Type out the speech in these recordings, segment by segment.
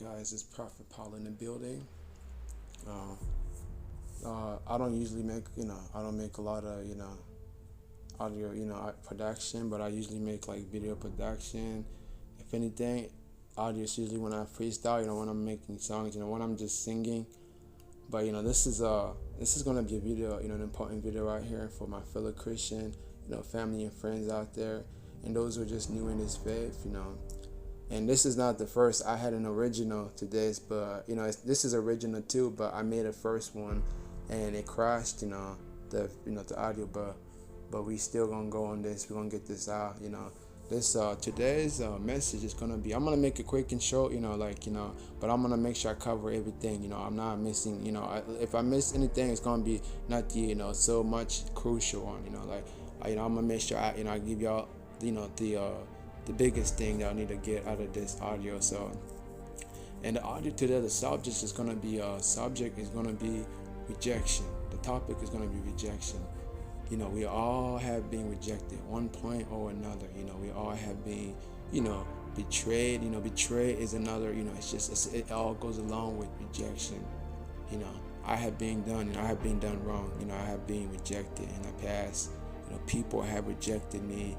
guys? It's Prophet Paul in the building. I don't usually make, I don't make a lot of, audio, production, but I usually make like video production. If anything, audio is usually when I freestyle, when I'm making songs, when I'm just singing. But this is gonna be a video, an important video right here for my fellow Christian, family and friends out there, and those who are just new in this faith. And this is not the first. I had an original to this, but this is original too. But I made a first one, and it crashed. The audio, but we still gonna go on this. We're gonna get this out. This today's message is gonna be. I'm gonna make it quick and short. But I'm gonna make sure I cover everything. I'm not missing. If I miss anything, it's gonna be not the so much crucial one. I'm gonna make sure I give y'all the biggest thing that I need to get out of this audio. So, and the audio today, the subject is gonna be rejection. The topic is gonna be rejection. We all have been rejected one point or another. We all have been, betrayed. Betrayed is another. It all goes along with rejection. I have been done. I have been done wrong. I have been rejected in the past. People have rejected me.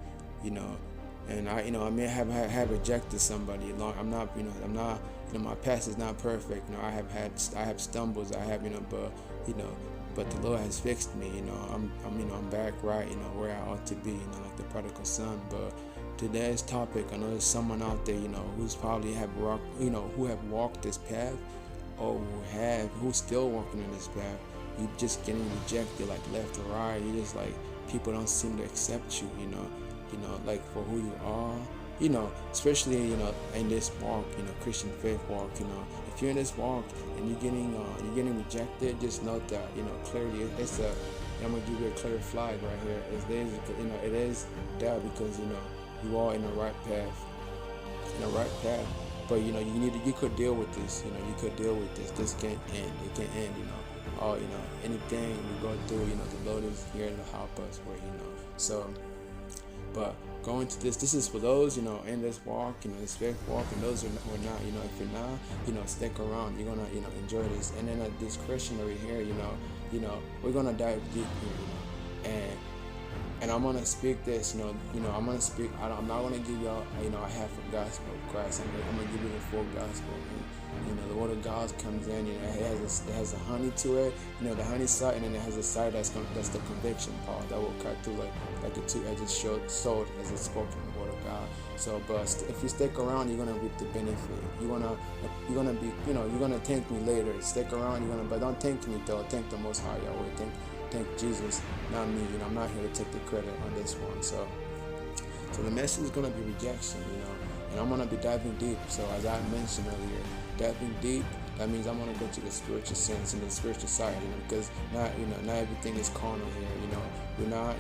And I may have rejected somebody. My past is not perfect. I have stumbles. But the Lord has fixed me. I'm back right. Where I ought to be. Like the prodigal son. But today's topic, I know there's someone out there, who's probably who have walked this path, or who's still walking in this path. You just getting rejected, like left or right. You just like people don't seem to accept you. Like for who you are, especially, in this walk, Christian faith walk, if you're in this walk and you're getting rejected, just note that, clearly I'm going to give you a clear flag right here. It is that because, you are in the right path, but, you could deal with this, this can't end, it can't end, anything we go through, the Lord is here to help us so. But going to this is for those, in this walk, this faith walk, and those who are not, if you're not, stick around. You're gonna, enjoy this. And then this Christian over here, we're gonna dive deep here, and I'm gonna speak this, I'm gonna speak. I'm not gonna give y'all, a half a gospel of Christ. I'm gonna give you the full gospel. The word of God comes in. It has a honey to it. The honey side, and then it has a side that's the conviction part that will cut through like a two-edged sword as it's spoken in the word of God. So, but if you stick around, you're gonna reap the benefit. You're gonna be, you're gonna thank me later. Stick around, but don't thank me though. Thank the Most High Yahweh. Thank Jesus, not me. I'm not here to take the credit on this one. So the message is gonna be rejection. And I'm gonna be diving deep. So as I mentioned earlier, diving deep. That means I'm gonna go to the spiritual sense and the spiritual side, because not everything is carnal here. We're not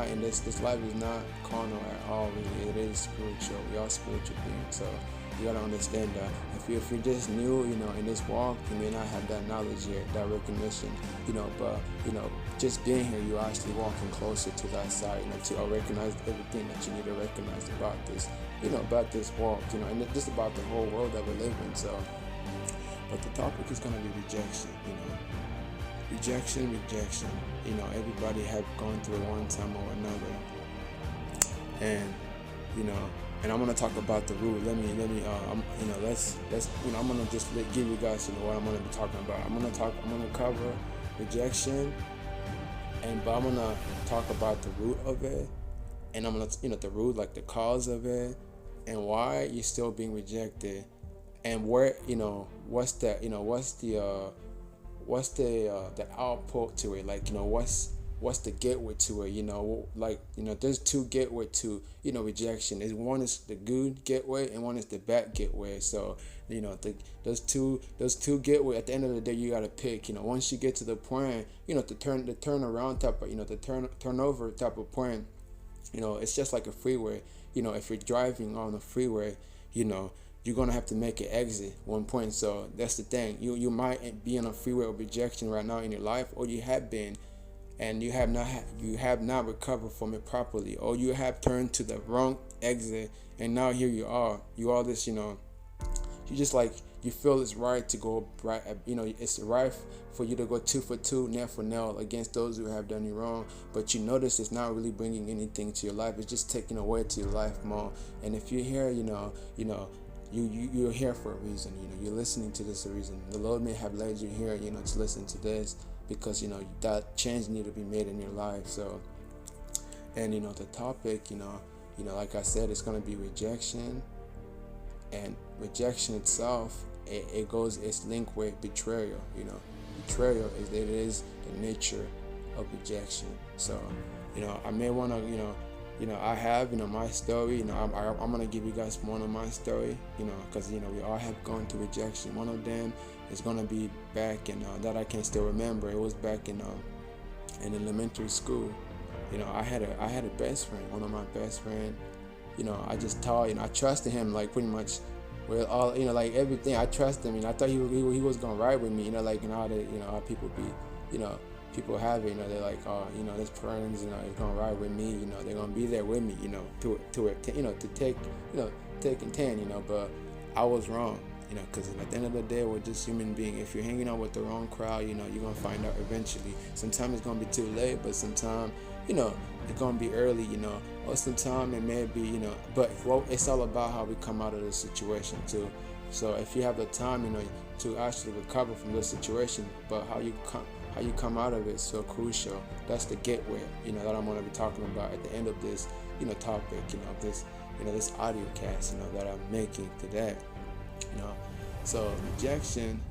in this life is not carnal at all. Really, it is spiritual. We are spiritual beings. So you gotta understand that. If you're just new, in this walk, you may not have that knowledge yet, that recognition, but just being here, you're actually walking closer to that side, to recognize everything that you need to recognize about this, about this walk, and just about the whole world that we live in. So, but the topic is gonna be rejection, rejection. Everybody have gone through it one time or another, and and I'm gonna talk about the root. Let me, let's, I'm gonna just give you guys, what I'm gonna be talking about. I'm gonna cover rejection, but I'm gonna talk about the root of it, and I'm gonna, the root, like the cause of it, and why you're still being rejected, and where, what's the output to it, like, what's the gateway to it, there's two gateway to, rejection. One is the good gateway and one is the bad gateway. So, those two gateway, at the end of the day, you got to pick, once you get to the point, the turnaround type of, the turnover type of point, it's just like a freeway. If you're driving on a freeway, you're gonna have to make an exit one point. So that's the thing. You might be on a freeway of rejection right now in your life, or you have been, and you have not recovered from it properly, or you have turned to the wrong exit, and now here you are this, you just like you feel it's right to go right, it's right for you to go 2 for 2, nail for nail against those who have done you wrong, but you notice it's not really bringing anything to your life. It's just taking away to your life more. And if you're here, you're here for a reason. You're listening to this a reason. The Lord may have led you here, to listen to this, because that change need to be made in your life. So, and the topic, like I said, it's gonna be rejection. And rejection itself, it's linked with betrayal. Betrayal is the nature of rejection. So, I may want to, I have, my story. I'm gonna give you guys one of my story. Because we all have gone through rejection. One of them is gonna be back in that I can still remember. It was back in elementary school. I had a best friend, one of my best friend. I just taught, I trusted him, like, pretty much with all, like, everything. I trusted him, I thought he was gonna ride with me, like, how they, how people be, people have it, they're like, oh, this friends, they're gonna ride with me, they're gonna be there with me, to take and 10, but I was wrong, because at the end of the day, we're just human beings. If you're hanging out with the wrong crowd, you're gonna find out eventually. Sometimes it's gonna be too late, but sometimes, it's gonna be early, or sometimes it may be, but it's all about how we come out of the situation too. So if you have the time, to actually recover from the situation, but how you come out of it is so crucial. That's the gateway, that I'm gonna be talking about at the end of this, topic, this audio cast, that I'm making today, So rejection,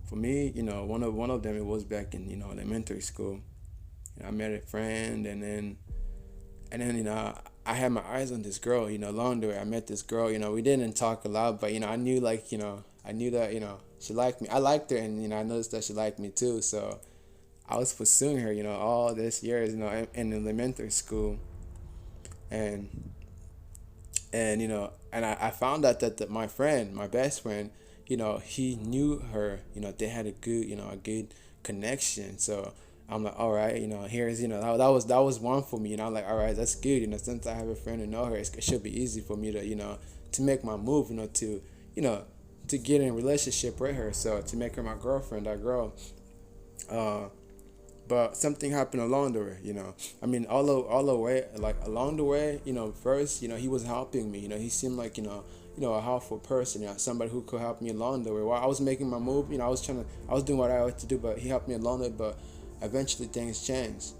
for me, one of them, it was back in, elementary school. I met a friend, and then I had my eyes on this girl, along the way. I met this girl, we didn't talk a lot, but I knew, like, I knew that, she liked me. I liked her, and I noticed that she liked me too. So I was pursuing her, all this years, in elementary school, and I found out that my friend, my best friend, he knew her, they had a good connection. So I'm like, all right, here's, that was one for me, I'm like, all right, that's good, since I have a friend who know her, it should be easy for me to make my move, to get in a relationship with her, so to make her my girlfriend, that girl. But something happened along the way, all the way, like, along the way, first, he was helping me, he seemed like, a helpful person, somebody who could help me along the way. While I was making my move, I was doing what I had to do, but he helped me along the way. But eventually things changed,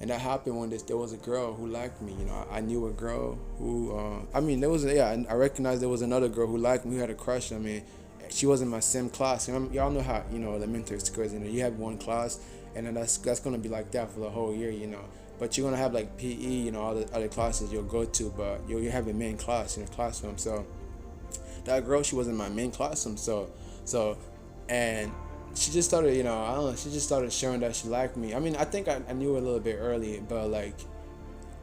and that happened when there was a girl who liked me. I knew a girl who, I recognized there was another girl who liked me, who had a crush on me. She wasn't my same class. Y'all know how, elementary schools, you have one class, and then that's gonna be like that for the whole year, But you're gonna have, like, PE, all the other classes you'll go to, but you have a main class in the classroom. So that girl, she wasn't my main classroom. And she just started, I don't know, she just started showing that she liked me. I think I knew her a little bit early,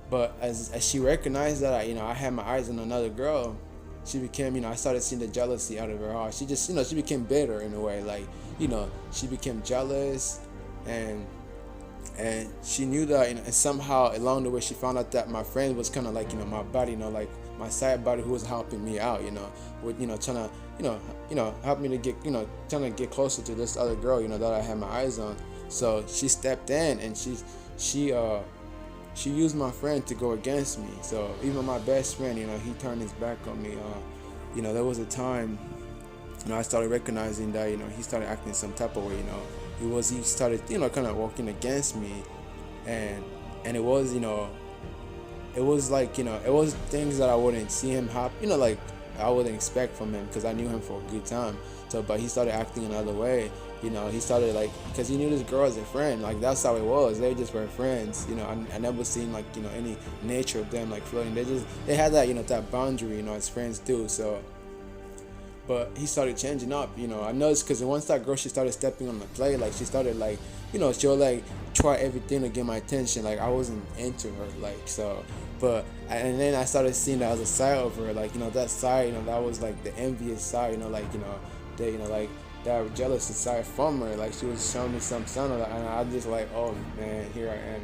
but as she recognized that I had my eyes on another girl, she became, I started seeing the jealousy out of her heart. She just, she became bitter in a way, like, she became jealous, and she knew that, and somehow along the way she found out that my friend was kind of like, my buddy, like my side buddy, who was helping me out, with, trying to, help me to get, trying to get closer to this other girl, that I had my eyes on. So she stepped in, and she used my friend to go against me. So even my best friend, he turned his back on me. There was a time, I started recognizing that, he started acting some type of way, he started, kind of working against me, and it was, it was like, it was things that I wouldn't see him happen, like I wouldn't expect from him, because I knew him for a good time. So, but he started acting another way, he started, like, because he knew this girl as a friend, like, that's how it was. They just were friends, I never seen, like, any nature of them, like, flirting. They had that, that boundary, as friends do. So, but he started changing up, I noticed, because once that girl, she started stepping on the plate, like, she started, like, she would, like, try everything to get my attention, like, I wasn't into her, like, so, and then I started seeing that other side of her, like, that side, that was, like, the envious side, like, like, that jealous side from her, like, she was showing me some son of that, and I just like, oh, man, here I am,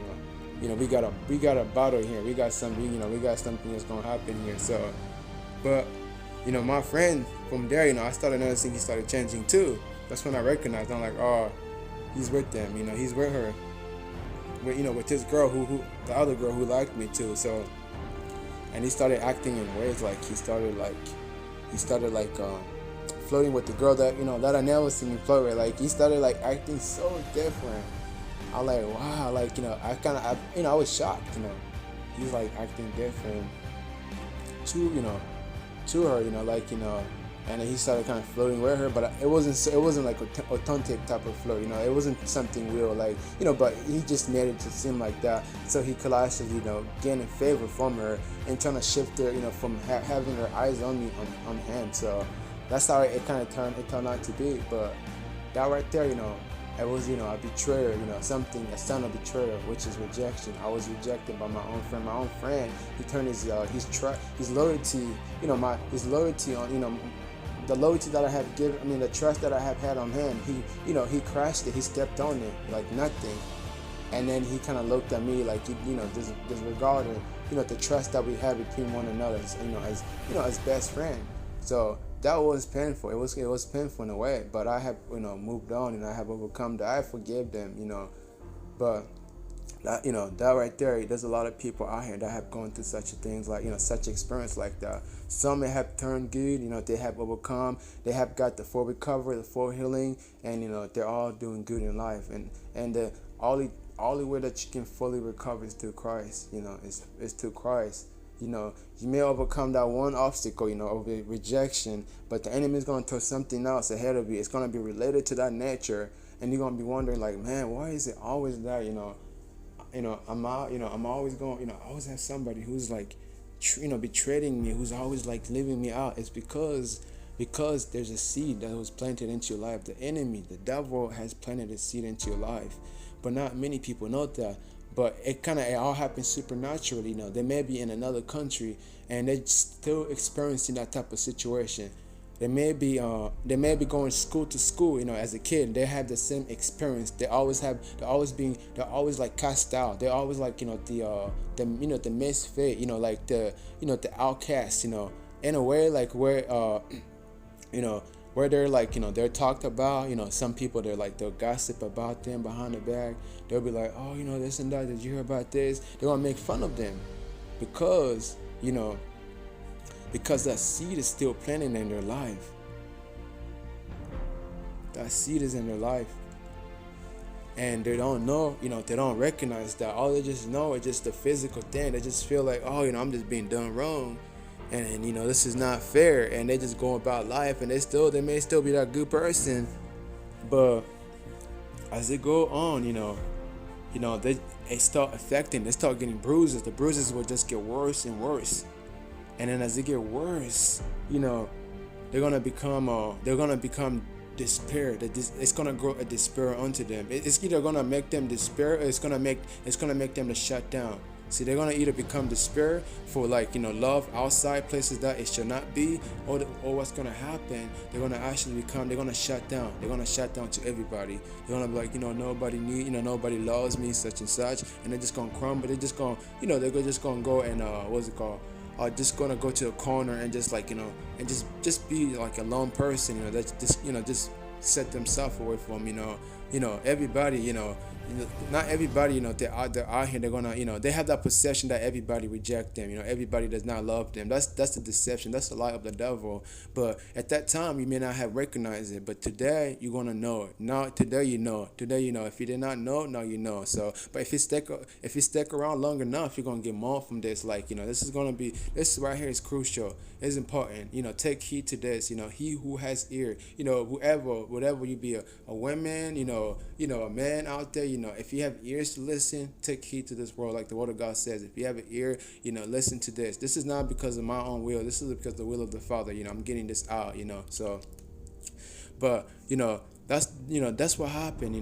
we got a battle here, we got something, we got something that's gonna happen here. So, but, my friend from there, I started noticing he started changing too. That's when I recognized. I'm like, oh, he's with them. He's with her. With this girl who the other girl who liked me too. So, and he started acting in ways like he started flirting with the girl that I never seen him flirt with. Like he started like acting so different. I like, wow, like I was shocked. He's like acting different to her, and then he started kind of flirting with her, but it wasn't like a authentic type of flirt, it wasn't something real, like, but he just made it to seem like that, so he could actually, gain a favor from her and trying to shift her, from having her eyes on me, on him, so that's how it kind of turned out to be, but that right there, it was, a betrayal, a sign of betrayal, which is rejection. I was rejected by my own friend. My own friend, he turned his loyalty, his loyalty on, the loyalty that I have given, the trust that I have had on him, he crashed it. He stepped on it like nothing, and then he kind of looked at me like, disregarded, the trust that we have between one another, as best friend. So that was painful. It was painful in a way, but I have moved on and I have overcome that. I forgive them, but that that right there. There's a lot of people out here that have gone through such things like such experience like that. Some have turned good. They have overcome. They have got the full recovery, the full healing, and they're all doing good in life. And the only way that you can fully recover is through Christ. Is through Christ. You may overcome that one obstacle, of rejection, but the enemy is going to throw something else ahead of you. It's going to be related to that nature, and you're going to be wondering, like, man, why is it always that, I'm always going, I always have somebody who's like, betraying me, who's always like leaving me out. It's because there's a seed that was planted into your life. The enemy, the devil, has planted a seed into your life, but not many people know that. But it all happens supernaturally. They may be in another country and they're still experiencing that type of situation. They may be going school to school. As a kid, they have the same experience. They're always like cast out. They're always like the misfit. Like the outcast. In a way, like where they're like, they're talked about, some people, they'll gossip about them behind the back. They'll be like, oh, this and that, did you hear about this? They're going to make fun of them because that seed is still planted in their life. That seed is in their life. And they don't know, they don't recognize that. All they just know is just the physical thing. They just feel like, oh, I'm just being done wrong. And this is not fair, and they just go about life, and they may still be that good person, but as they go on, they start affecting. They start getting bruises. The bruises will just get worse and worse, and then as they get worse, they're gonna become despair. It's gonna grow a despair onto them. It's either gonna make them despair, or it's gonna make them to shut down. See, they're gonna either become despair for love outside places that it should not be, or what's gonna happen, they're gonna shut down. They're gonna shut down to everybody. They're gonna be like, nobody nobody loves me, such and such, and they're just gonna crumble. They're just gonna, they're just gonna go and what's it called? Just gonna go to a corner and just and just be like a lone person. That's just set themselves away from everybody. Not everybody, they're out here, they're gonna, they have that perception that everybody reject them, everybody does not love them. That's the deception, that's the lie of the devil. But at that time, you may not have recognized it, but today, you're gonna know it. Now, today you know. If you did not know, now you know. So, but if you stick around long enough, you're gonna get more from this. Like, this right here is crucial. It's important. Take heed to this. He who has ear, whatever you be, a woman, a man out there, if you have ears to listen, take heed to this word, like the word of God says. If you have an ear, listen to this. This is not because of my own will. This is because of the will of the Father. I'm getting this out. So, but that's what happened.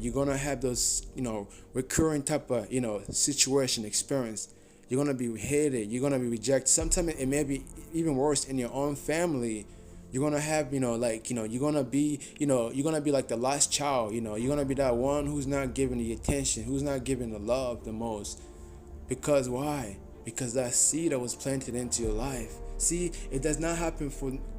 You're gonna have those recurring type of situation experience. You're gonna be hated. You're gonna be rejected. Sometimes it may be even worse in your own family. You're gonna have, you're gonna be, like the last child. You're gonna be that one who's not giving the attention, who's not giving the love the most. Because why? Because that seed that was planted into your life. See, it does not happen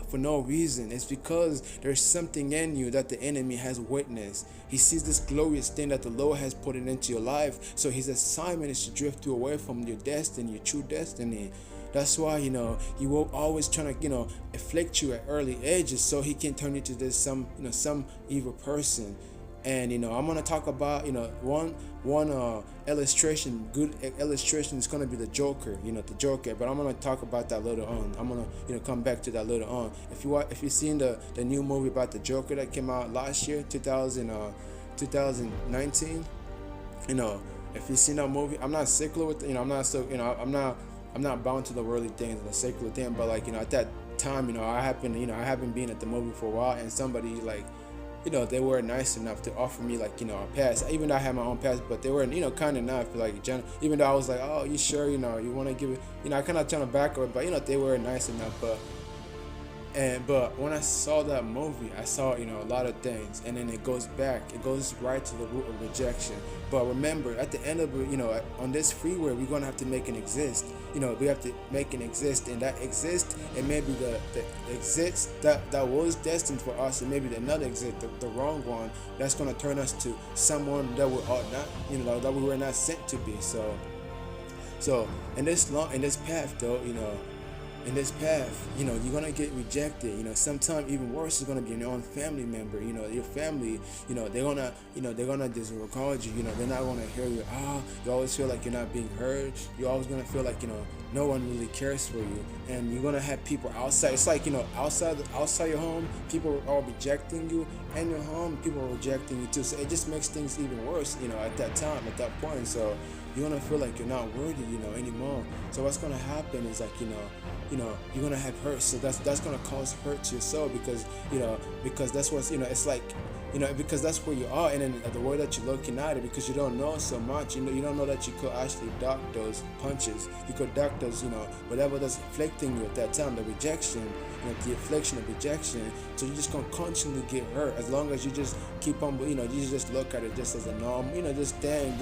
for no reason. It's because there's something in you that the enemy has witnessed. He sees this glorious thing that the Lord has put it into your life. So his assignment is to drift you away from your destiny, your true destiny. That's why, he will always trying to, afflict you at early ages so he can turn you to this some evil person. And I'm gonna talk about one illustration, good illustration is gonna be the Joker, the Joker. But I'm gonna talk about that later on. I'm gonna come back to that later on. If you've seen the new movie about the Joker that came out last year, 2019, if you've seen that movie, I'm not secular with I'm not bound to the worldly things, the secular thing. But at that time, I haven't been at the movie for a while, and somebody they were nice enough to offer me a pass. Even though I had my own pass, but they were kind enough even though I was like, oh, you sure, you want to give it, I kind of trying to back up, but they were nice enough. But when I saw that movie, I saw a lot of things, and then it goes right to the root of rejection. But remember, at the end of it, on this freeway, we're gonna have to make it exist. We have to make it exist, and that exist, it may be the exist that was destined for us, and maybe another exist, the wrong one, that's gonna turn us to someone that we ought not, that we were not sent to be. So in this path, though, in this path, you're gonna get rejected. Sometimes even worse is gonna be your own family member. Your family, they're gonna disregard you. They're not gonna hear you. You always feel like you're not being heard. You're always gonna feel like no one really cares for you, and you're gonna have people outside. It's like outside your home, people are rejecting you, and your home, people are rejecting you too. So it just makes things even worse. At that time, at that point. So you're gonna feel like you're not worthy, anymore. So what's gonna happen is you're gonna have hurt. So that's gonna cause hurt to your soul because that's what's it's like because that's where you are, and then the way that you're looking at it, because you don't know so much, you don't know that you could actually duck those punches. You could duck those, whatever that's afflicting you at that time, the rejection, the affliction of rejection. So you're just gonna constantly get hurt as long as you just keep on, you just look at it just as a norm, this thing,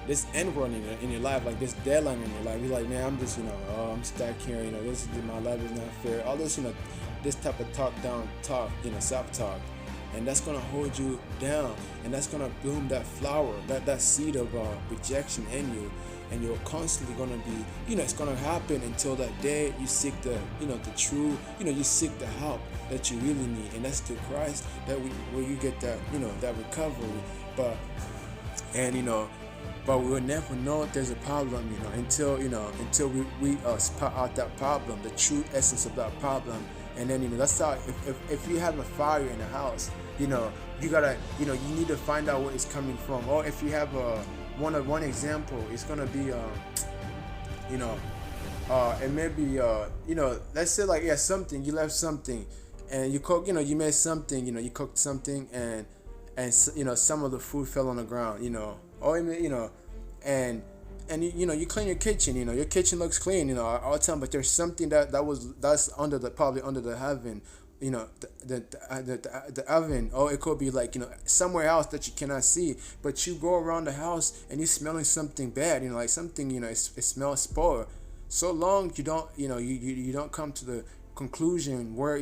this end run in your life, like this deadline in your life. You're like, man, I'm just, I'm stuck here. This is my life is not fair. All this, this type of self-talk, and that's gonna hold you down, and that's gonna bloom that flower, that seed of rejection in you, and you're constantly gonna be, it's gonna happen until that day you seek the true, you seek the help that you really need, and that's through Christ, where you get that, that recovery. But we will never know if there's a problem, until we spot out that problem, the true essence of that problem. And then, that's how, if you have a fire in the house, you gotta, you need to find out where it's coming from. Or if you have one example, it's gonna be, it may be, let's say something, you left something, and you cook, you made something, you cooked something, and some of the food fell on the ground, or and you clean your kitchen, your kitchen looks clean, all the time, but there's something that's probably under the oven, the oven, or it could be somewhere else that you cannot see, but you go around the house and you're smelling something bad, like something, it smells spoiled. So long you don't, you don't come to the conclusion where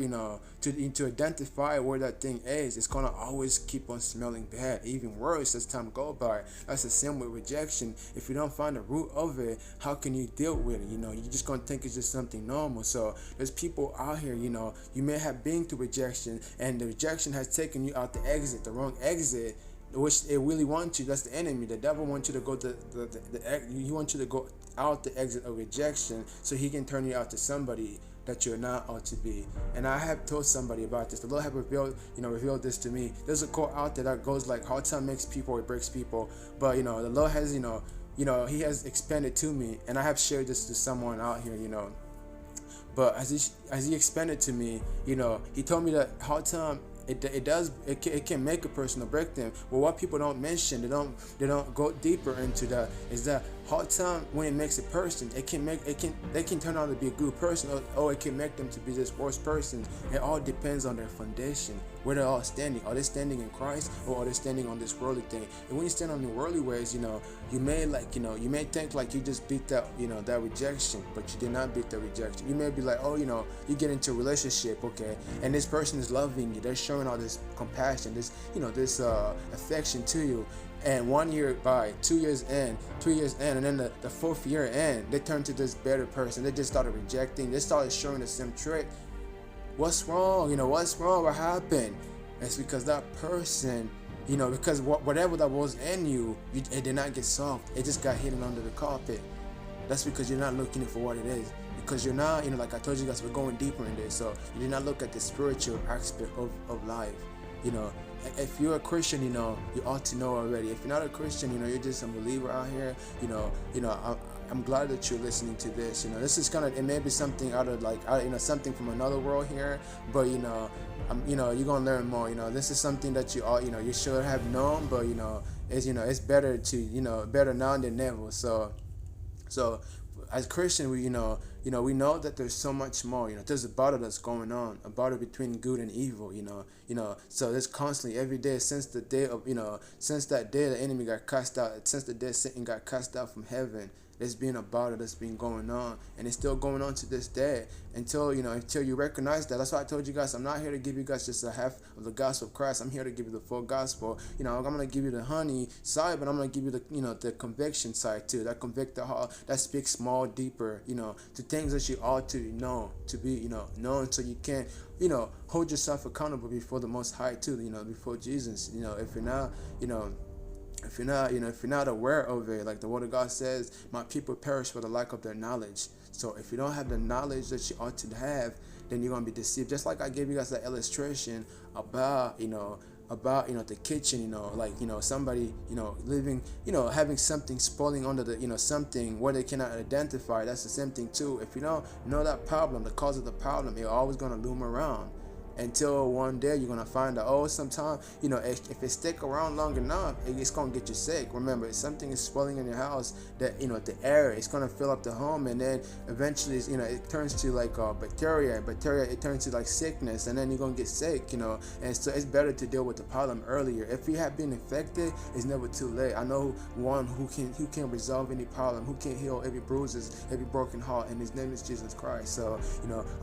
to identify where that thing is, it's gonna always keep on smelling bad, even worse as time goes by. That's the same with rejection. If you don't find the root of it, how can you deal with it? You're just gonna think it's just something normal. So there's people out here, you may have been through rejection, and the rejection has taken you out the wrong exit, which it really wants you. That's the enemy. The devil wants you to go he wants you to go out the exit of rejection, so he can turn you out to somebody that you're not ought to be. And I have told somebody about this. The Lord have revealed this to me. There's a quote out there that goes like, hard time makes people, it breaks people. But the Lord has, he has expanded to me, and I have shared this to someone out here, But as he expanded to me, he told me that hard time, it can make a person or break them. But what people don't mention, they don't go deeper into that, is that hard time when it makes a person, they can turn out to be a good person, or it can make them to be this worst person. It all depends on their foundation, where they're all standing. Are they standing in Christ, or are they standing on this worldly thing? And when you stand on the worldly ways, you may you may think like you just beat that, that rejection, but you did not beat the rejection. You may be like, oh, you get into a relationship, okay, and this person is loving you, they're showing all this compassion, this affection to you. And 1 year by, 2 years in, 3 years in, and then the fourth year in, they turn to this better person. They just started rejecting. They started showing the same trait. What's wrong? What's wrong? What happened? It's because that person, because whatever that was in you, it did not get solved. It just got hidden under the carpet. That's because you're not looking for what it is. Because you're not, like I told you guys, we're going deeper in this. So you did not look at the spiritual aspect of life. If you're a Christian, you ought to know already. If you're not a Christian, you're just a believer out here. I'm glad that you're listening to this. This is it may be something out of something from another world here, but you're gonna learn more. This is something that you all, you should have known, but it's better to, better now than never. So as Christian, we know that there's so much more. There's a battle that's going on, a battle between good and evil. So there's constantly, every day, since that day the enemy got cast out, since the day Satan got cast out from heaven. There's been a battle that's been going on, and it's still going on to this day until you recognize that. That's why I told you guys, I'm not here to give you guys just a half of the gospel of Christ. I'm here to give you the full gospel. I'm gonna give you the honey side, but I'm gonna give you the conviction side too. That convict the heart, that speaks more deeper, to things that you ought to know, to be known, so you can hold yourself accountable before the Most High too. Before Jesus. If you're not, if you're not aware of it, like the Word of God says, my people perish for the lack of their knowledge. So if you don't have the knowledge that you ought to have, then you're gonna be deceived. Just like I gave you guys that illustration about the kitchen, somebody living, having something spoiling under the something where they cannot identify. That's the same thing too. If you don't know that problem, the cause of the problem, you're always gonna loom around. Until one day you're gonna find out, sometimes, if it stick around long enough, it's gonna get you sick. Remember, if something is swelling in your house, that the air, it's gonna fill up the home, and then eventually, it turns to like bacteria, it turns to like sickness, and then you're gonna get sick, and so it's better to deal with the problem earlier. If you have been infected, it's never too late. I know one who can resolve any problem, who can heal every bruises, every broken heart, and his name is Jesus Christ. So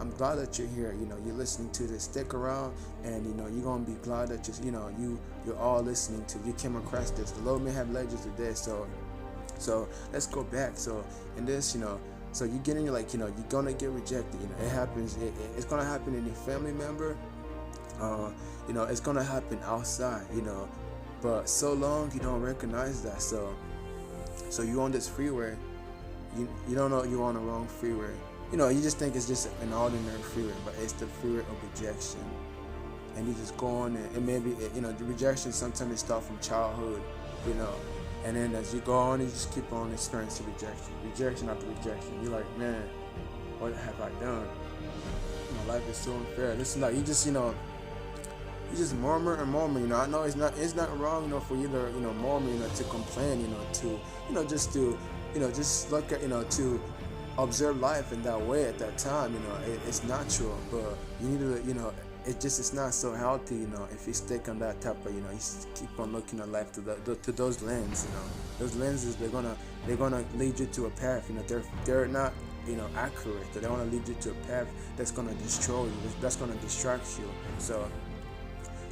I'm glad that you're here. You're listening to this. Stick around, and you're gonna be glad that you're all listening to. You came across this. The Lord may have led you to this. So let's go back. So in this, so you're getting you're gonna get rejected. It happens. It's gonna happen in your family member. It's gonna happen outside. But so long you don't recognize that. So you're on this freeway. You don't know you're on the wrong freeway. You just think it's just an ordinary freeway, but it's the freeway of rejection. And you just go on, and maybe, the rejection sometimes it starts from childhood, and then as you go on, you just keep on experiencing rejection after rejection. You're like, man, what have I done? My life is so unfair. Listen, like, you just murmur and murmur. I know it's not wrong, for you to, murmur, to complain, just look at, to observe life in that way at that time. It's natural, but you need to, it's not so healthy, if you stick on that type of, you keep on looking at life to those lenses. Those lenses, they're gonna lead you to a path. They're not, accurate. They want to lead you to a path that's gonna destroy you, that's gonna distract you. So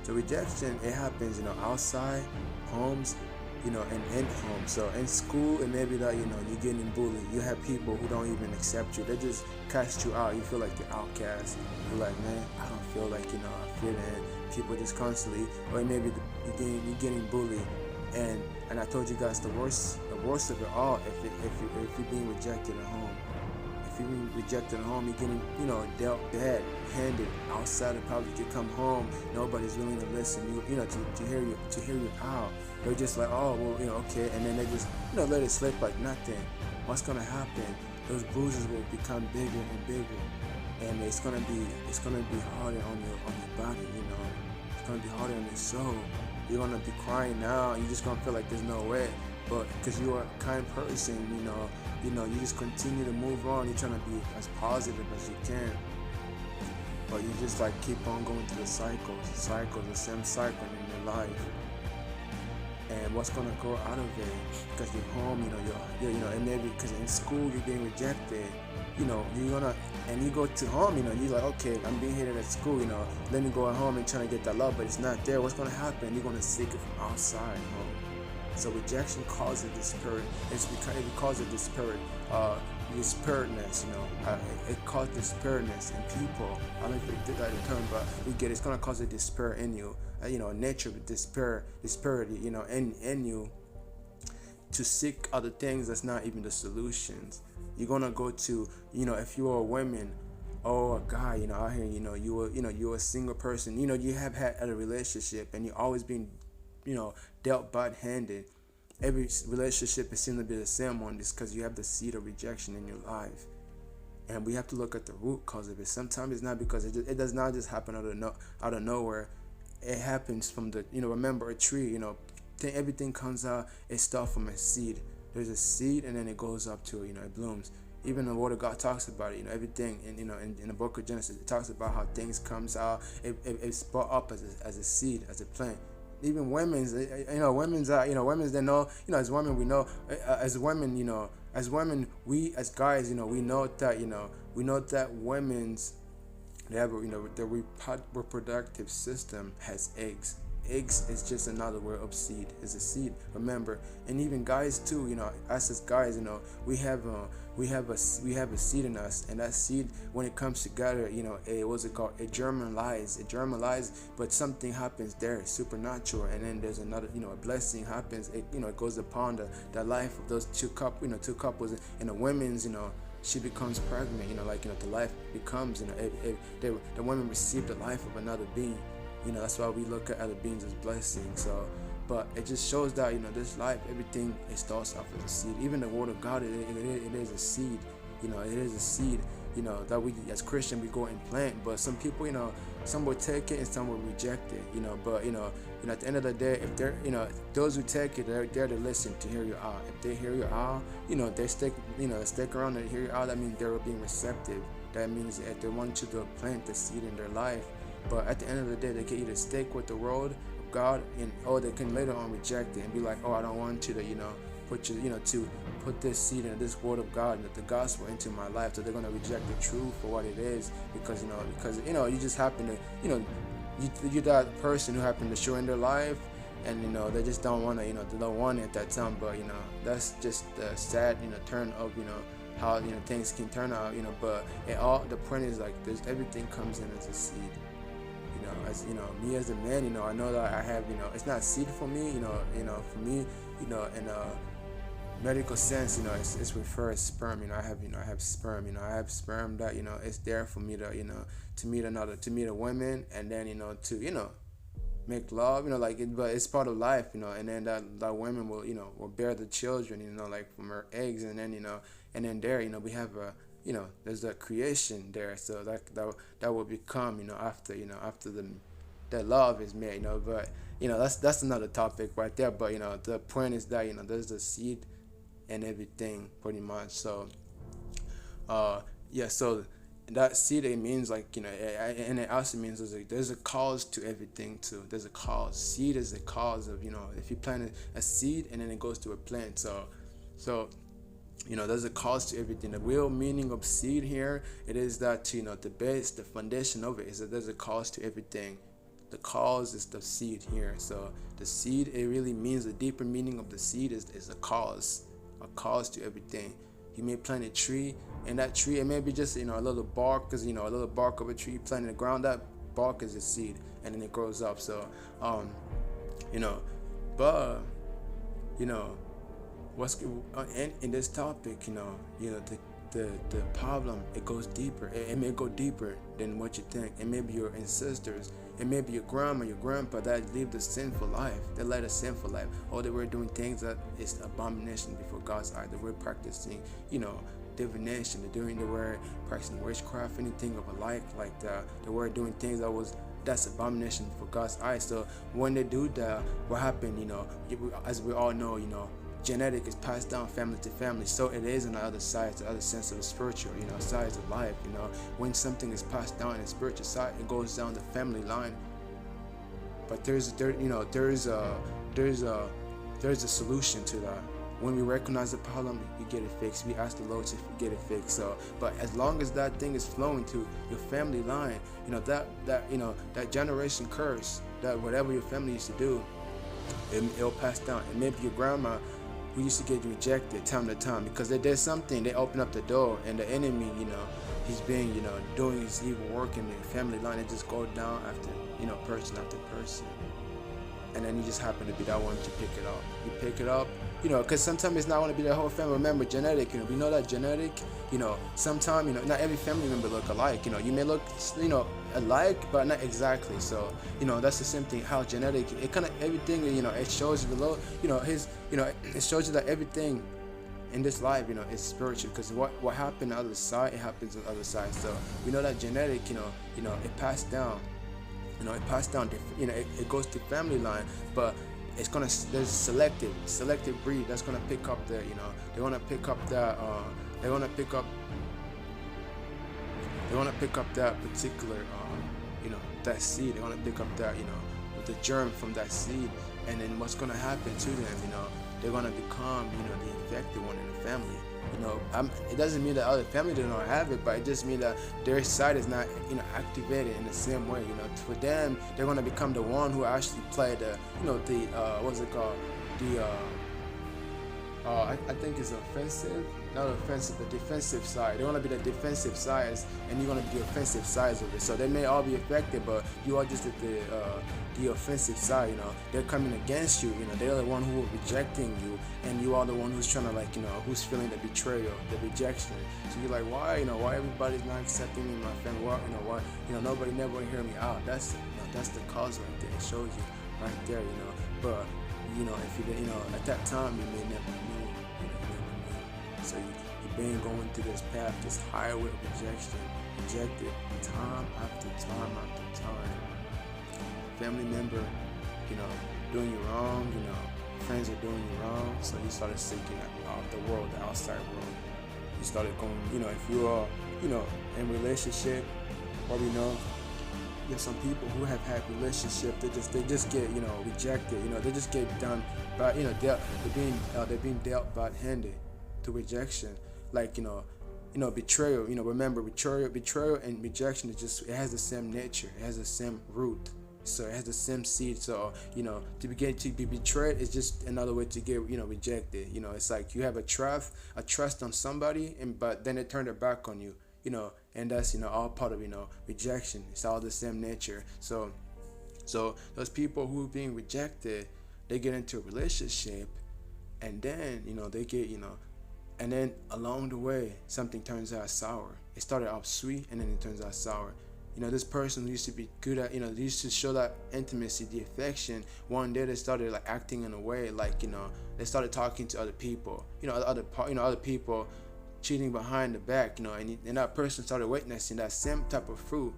rejection, it happens, outside, homes, and in home. So in school, it may be that, you're getting bullied. You have people who don't even accept you. They just cast you out. You feel like the outcast. You're like, man, I don't feel like, I fit in. People just constantly, or maybe you're getting bullied. And I told you guys the worst of it all, if you're being rejected at home. If you're being rejected at home, you're getting, dealt bad, handed outside of public. You come home, nobody's willing to listen. To hear you out. They're just like, oh, well, okay, and then they just, let it slip like nothing. What's gonna happen? Those bruises will become bigger and bigger, and it's gonna be harder on your body. It's gonna be harder on your soul. You're gonna be crying now. You're just gonna feel like there's no way. but because you're a kind person, you just continue to move on. You're trying to be as positive as you can, but you just like keep on going through the same cycle in your life. And what's gonna grow out of it? Because you're home, and maybe because in school you're being rejected, you're gonna, and you go to home, you're like, okay, I'm being hated at school, let me go at home and trying to get that love, but it's not there. What's gonna happen? You're gonna seek it from outside home. So rejection causes despair. It's because it causes despair, despairedness. It causes despairedness in people. I don't know if you did that in term, but we get it. It's gonna cause a despair in you. Nature of disparity. In you to seek other things that's not even the solutions. You're gonna go to, if you're a woman or a guy, out here, you're a single person, you have had a relationship and you're always being, dealt bad-handed. Every relationship is seems to be the same one, just because you have the seed of rejection in your life. And we have to look at the root cause of it. Sometimes it's not because it does not just happen out of nowhere. It happens from the, remember a tree, everything comes out, it starts from a seed. There's a seed and then it goes up to, it blooms. Even the word of God talks about it, everything in the book of Genesis, it talks about how things comes out, it's brought up as a seed, as a plant. Even women's, women's, they know, as women, we know, as women, we as guys, we know that women's, they have, the reproductive system has eggs. Eggs is just another word of seed. It's a seed, remember. And even guys too, us as guys, we have a seed in us, and that seed, when it comes together, what's it called? It germinalizes, but something happens there, supernatural, and then there's another, a blessing happens. It goes upon the life of those two couples, and the women's, she becomes pregnant, the life becomes, the women receive the life of another being. That's why we look at other beings as blessings. So, but it just shows that, this life, everything, it starts off as a seed. Even the word of God, it is a seed. It is a seed, that we, as Christian, we go and plant. But some people, some will take it and some will reject it, but, at the end of the day, if they're, those who take it, they're there to listen, to hear you out. If they hear you out, they stick around and hear you out, that means they're being receptive. That means that they want you to plant the seed in their life. But at the end of the day, they can either stick with the word of God, or they can later on reject it and be like, oh, I don't want you to, to put this seed and this word of God, the gospel, into my life. So they're gonna reject the truth for what it is, because you just happen to, you're that person who happened to show in their life, and they just don't want to, they don't want it at that time. But that's just the sad, turn of, how things can turn out, but the point is, like, there's, everything comes in as a seed. As me as a man, I know that I have, it's not seed for me, for me, in a medical sense, it's referred as sperm. I have sperm. I have sperm that, it's there for me to, to meet a woman, and then, to, make love, but it's part of life, and then that woman will bear the children, like from her eggs, and then, and then there, we have a, there's a creation there, so that will become, after that love is made, but that's another topic right there. But the point is that there's a seed and everything, pretty much. So so that seed, it means, like, and it also means there's a cause to everything too. There's a cause. Seed is the cause of, if you plant a seed and then it goes to a plant. So there's a cause to everything. The real meaning of seed here, it is that, the base, the foundation of it is that there's a cause to everything. The cause is the seed here. So the seed, it really means, the deeper meaning of the seed is a cause to everything. You may plant a tree, and that tree, it may be just, a little bark, because, a little bark of a tree planted in the ground, that bark is a seed, and then it grows up. So, what's in this topic, the problem, it goes deeper. It may go deeper than what you think. It may be your ancestors. It may be your grandma, your grandpa that lived a sinful life. They led a sinful life. Or they were doing things that is abomination before God's eye. They were practicing, divination. They were practicing witchcraft, anything of a like that. They were doing things that's abomination for God's eyes. So when they do that, what happened, as we all know, genetic is passed down family to family. So it is on the other side, the other sense of the spiritual, sides of life. When something is passed down in the spiritual side, it goes down the family line. But there's a solution to that. When we recognize the problem, we get it fixed. We ask the Lord to get it fixed. So, but as long as that thing is flowing to your family line, that generation curse, that whatever your family used to do, it'll pass down. And maybe your grandma, who used to get rejected time to time because there's something, they open up the door, and the enemy, he's being, doing his evil work in the family line. It just goes down after, person after person. And then you just happen to be that one to pick it up. You pick it up, because sometimes it's not going to be the whole family. Remember, genetic, we know that genetic, sometimes, not every family member look alike. You may look, alike, but not exactly. So, that's the same thing, how genetic, it kind of, everything, it shows you the low, it shows you that everything in this life, is spiritual, because what happened on the other side, it happens on the other side. So, we know that genetic, it passed down. It passed down. It goes to family line, but there's selective breed that's gonna pick up the, they wanna pick up that, they wanna pick up that particular, that seed. They wanna pick up that, the germ from that seed, and then what's gonna happen to them, they're gonna become, the infected one in the family. It doesn't mean that other family do not have it, but it just means that their side is not, activated in the same way. For them, they're gonna become the one who actually play the, what's it called? I think it's offensive, not offensive, the defensive side. They want to be the defensive side, and you're going to be the offensive sides of it. So they may all be affected, but you are just at the offensive side. They're coming against you. They're the one who are rejecting you, and you are the one who's trying to, who's feeling the betrayal, the rejection. So you're like, why, why everybody's not accepting me in my family? Why, nobody never hear me out. That's the cause right there. It shows you right there. But if you at that time you may never knew. So you've been going through this path, this highway of rejection, rejected time after time after time. Family member, doing you wrong, friends are doing you wrong. So you started seeking out the world, the outside world. You started going, if you are, in relationship, or there's some people who have had relationship they just get rejected. They just get done by they're being dealt bad-handed to rejection, betrayal. Remember, betrayal and rejection it has the same nature, it has the same root, so it has the same seed. So to be betrayed is just another way to get rejected. It's like you have a trust on somebody, but then they turn their back on you. And that's all part of rejection. It's all the same nature. So those people who are being rejected, they get into a relationship, and then they get and then along the way something turns out sour. It started off sweet, and then it turns out sour. This person who used to be good at, they used to show that intimacy, the affection. One day they started acting in a way they started talking to other people, other people cheating behind the back, and that person started witnessing that same type of fruit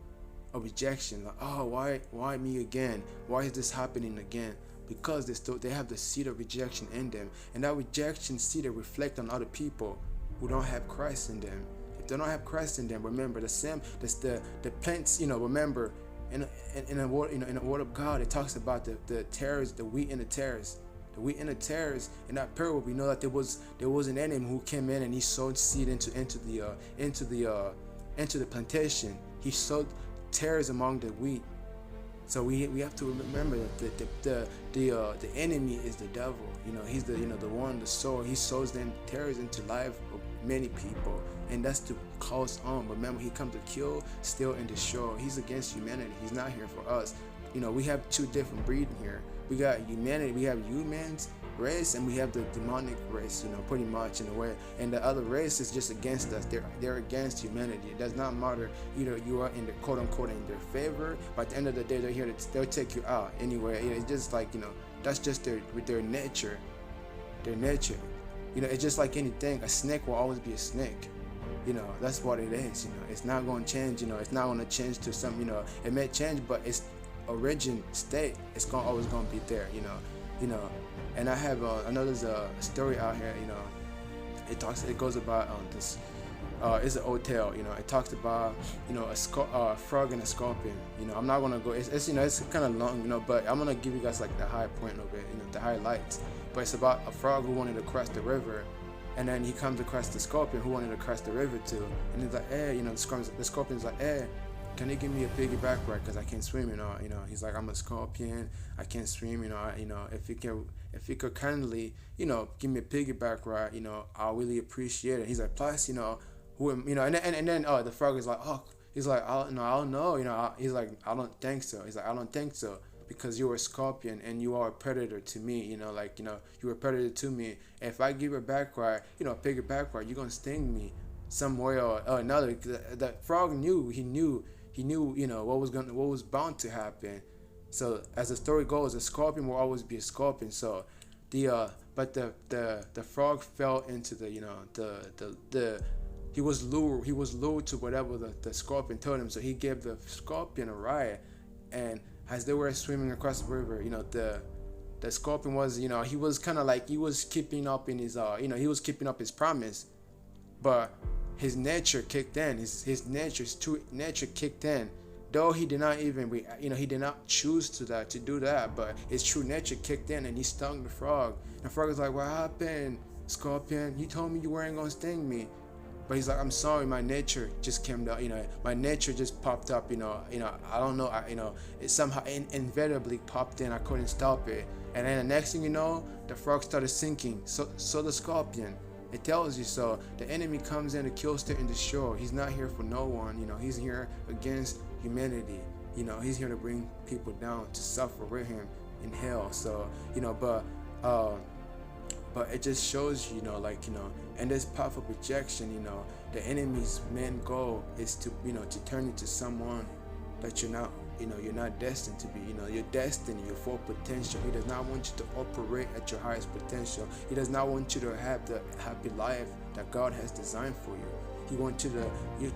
of rejection. Oh, why me again? Why is this happening again? Because they have the seed of rejection in them, and that rejection seed reflect on other people who don't have Christ in them. If they don't have Christ in them, remember the plants. Remember in the word, in the word of God, it talks about the tares, the wheat and the tares. The wheat and the tares. In that parable, we know that there was an enemy who came in and he sowed seed into the plantation. He sowed tares among the wheat. So we have to remember that the enemy is the devil. He's the one, the sower. He sows them tares into life of many people, and that's to cause harm. Remember, he comes to kill, steal, and destroy. He's against humanity. He's not here for us. We have two different breeds here. We got humanity. We have humans race, and we have the demonic race. Pretty much in a way. And the other race is just against us. They're against humanity. It does not matter. Either you are in the quote unquote in their favor, but at the end of the day, they're here they'll take you out anyway. It's just that's just their nature. Their nature. It's just like anything. A snake will always be a snake. That's what it is. It's not going to change. It's not going to change to some. It may change, but its origin state, it's always going to be there. And I know there's a story out here, it goes about this. It's an old tale, it talks about, a frog and a scorpion. I'm not gonna go. It's kind of long, but I'm gonna give you guys like the high point of it, the highlights. But it's about a frog who wanted to cross the river, and then he comes across the scorpion who wanted to cross the river too. And he's like, hey, the scorpion's like, hey, can you give me a piggyback ride? Cause I can't swim, He's like, I'm a scorpion, I can't swim, if you could kindly, give me a piggyback ride, I'll really appreciate it. He's like, plus, who am, and then the frog is like, oh, he's like, I don't know, he's like, I don't think so. He's like, I don't think so, because you're a scorpion and you are a predator to me, you're a predator to me. If I give you a back ride, a piggyback ride, you're gonna sting me some way or another. The frog knew, what was bound to happen. So as the story goes, a scorpion will always be a scorpion. So but the frog fell into the he was lured to whatever the scorpion told him. So he gave the scorpion a ride, and as they were swimming across the river, the scorpion was, he was kind of like, he was keeping up in his he was keeping up his promise, but his nature kicked in. His true nature kicked in. Though he did not even, he did not choose to do that, but his true nature kicked in and he stung the frog. The frog was like, what happened, scorpion? You told me you weren't gonna sting me. But he's like, I'm sorry, my nature just came down, my nature just popped up, I don't know, it somehow inevitably popped in, I couldn't stop it. And then the next thing you know, the frog started sinking, so the scorpion. It tells you so. The enemy comes in to kill, steal, and destroy. He's not here for no one, he's here against humanity. He's here to bring people down, to suffer with him in hell. So, but it just shows you, and this path of rejection, the enemy's main goal is to, to turn into someone that you're not, you're not destined to be. Your destiny, your full potential. He does not want you to operate at your highest potential. He does not want you to have the happy life that God has designed for you. He wants you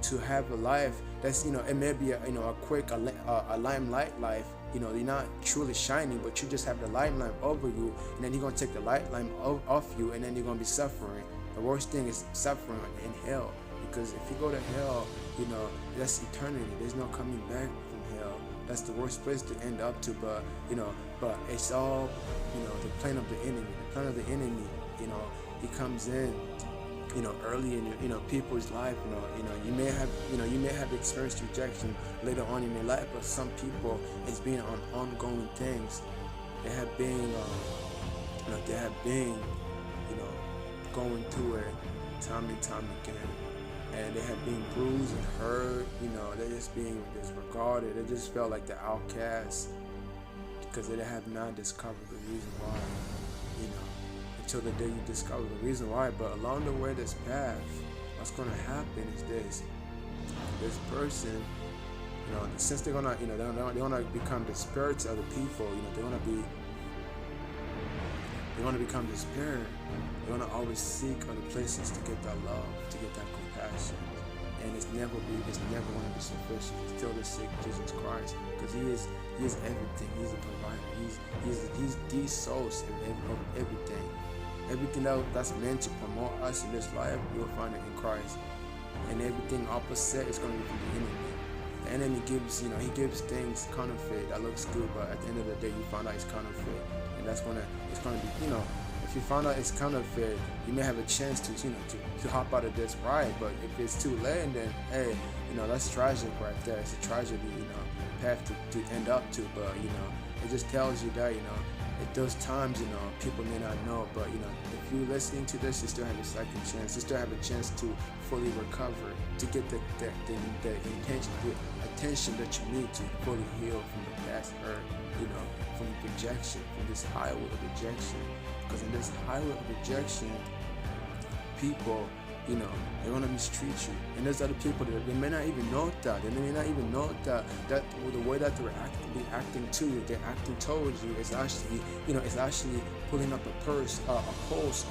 to have a life that's, it may be a quick, a limelight life. You're not truly shining, but you just have the limelight over you, and then you're gonna take the limelight off you, and then you're gonna be suffering. The worst thing is suffering in hell, because if you go to hell, that's eternity. There's no coming back from hell. That's the worst place to end up to. But but it's all, the plan of the enemy. The plan of the enemy, he comes in, early in your, people's life. You may have experienced rejection later on in your life, but some people, it's been on ongoing things. They have been, going through it time and time again, and they have been bruised and hurt. They're just being disregarded. They just felt like the outcasts because they have not discovered the reason why. Until the day you discover the reason why. But along the way, this path, what's going to happen is this person, since they're gonna, they're gonna become the spirits of the people. They're gonna become the spirit. They're gonna always seek other places to get that love, to get that compassion, and it's never gonna be sufficient until they seek Jesus Christ, because He is everything. He's the provider. He's the source of everything. Everything that's meant to promote us in this life, you'll find it in Christ. And everything opposite is going to be from the enemy. The enemy gives, he gives things counterfeit that looks good, but at the end of the day, you find out it's counterfeit. And that's when it's going to be, if you find out it's counterfeit, you may have a chance to hop out of this ride. But if it's too late, then hey, that's tragic right there. It's a tragedy, path to end up to. But it just tells you that, at those times, people may not know, but if you're listening to this, you still have a second chance. You still have a chance to fully recover, to get the attention that you need to fully heal from the past hurt, from rejection, from this highway of rejection. Because in this highway of rejection, people, they're gonna mistreat you, and there's other people that they may not even know that. They may not even know that the way that they're acting to you, they're acting towards you is actually, pulling up a post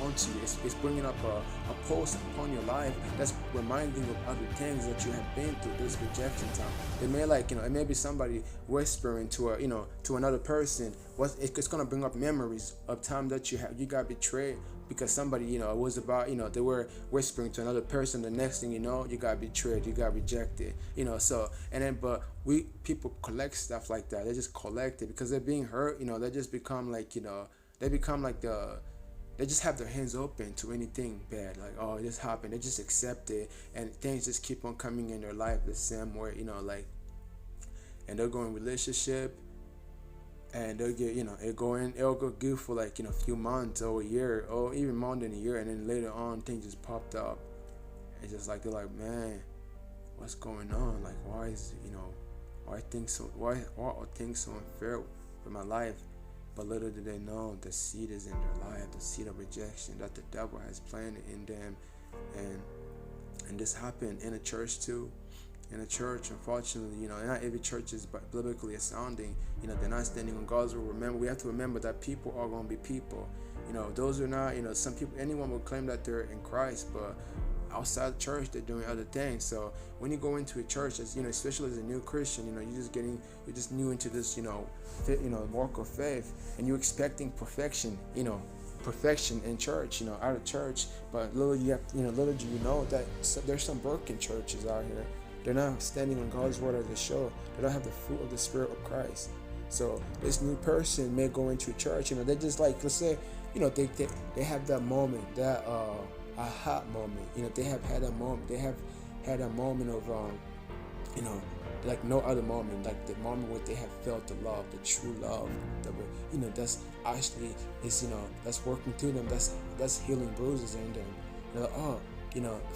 onto you. It's bringing up a post upon your life that's reminding you of other things that you have been through this rejection time. It may it may be somebody whispering to to another person. It's gonna bring up memories of time that you got betrayed because somebody it was about they were whispering to another person. The next thing you know, you got betrayed, you got rejected, so and then but we people collect stuff like that. They just collect it because they're being hurt. They just become they become like they just have their hands open to anything bad, like, oh, this happened, they just accept it, and things just keep on coming in their life the same way, and they'll go in relationship, and they'll get it'll go good for a few months or a year or even more than a year, and then later on things just popped up. It's just like they're like, man, what's going on? Like, why is why are things so unfair with my life? But little do they know, the seed is in their life, the seed of rejection that the devil has planted in them. And this happened in a church too. In a church, unfortunately, not every church is biblically sounding. They're not standing on God's word. Remember, we have to remember that people are going to be people. Those are not, some people, anyone will claim that they're in Christ, but outside the church they're doing other things. So when you go into a church, as especially as a new Christian, you're just new into this walk of faith, and you're expecting perfection in church, out of church. But little do you know that there's some broken churches out here. They're not standing on God's word as they show. They don't have the fruit of the Spirit of Christ. So this new person may go into a church, they just let's say, they have that moment, that aha moment. They have had a moment. They have had a moment of like no other moment, like the moment where they have felt the love, the true love, that's actually that's working through them, that's healing bruises in them. They're like, oh,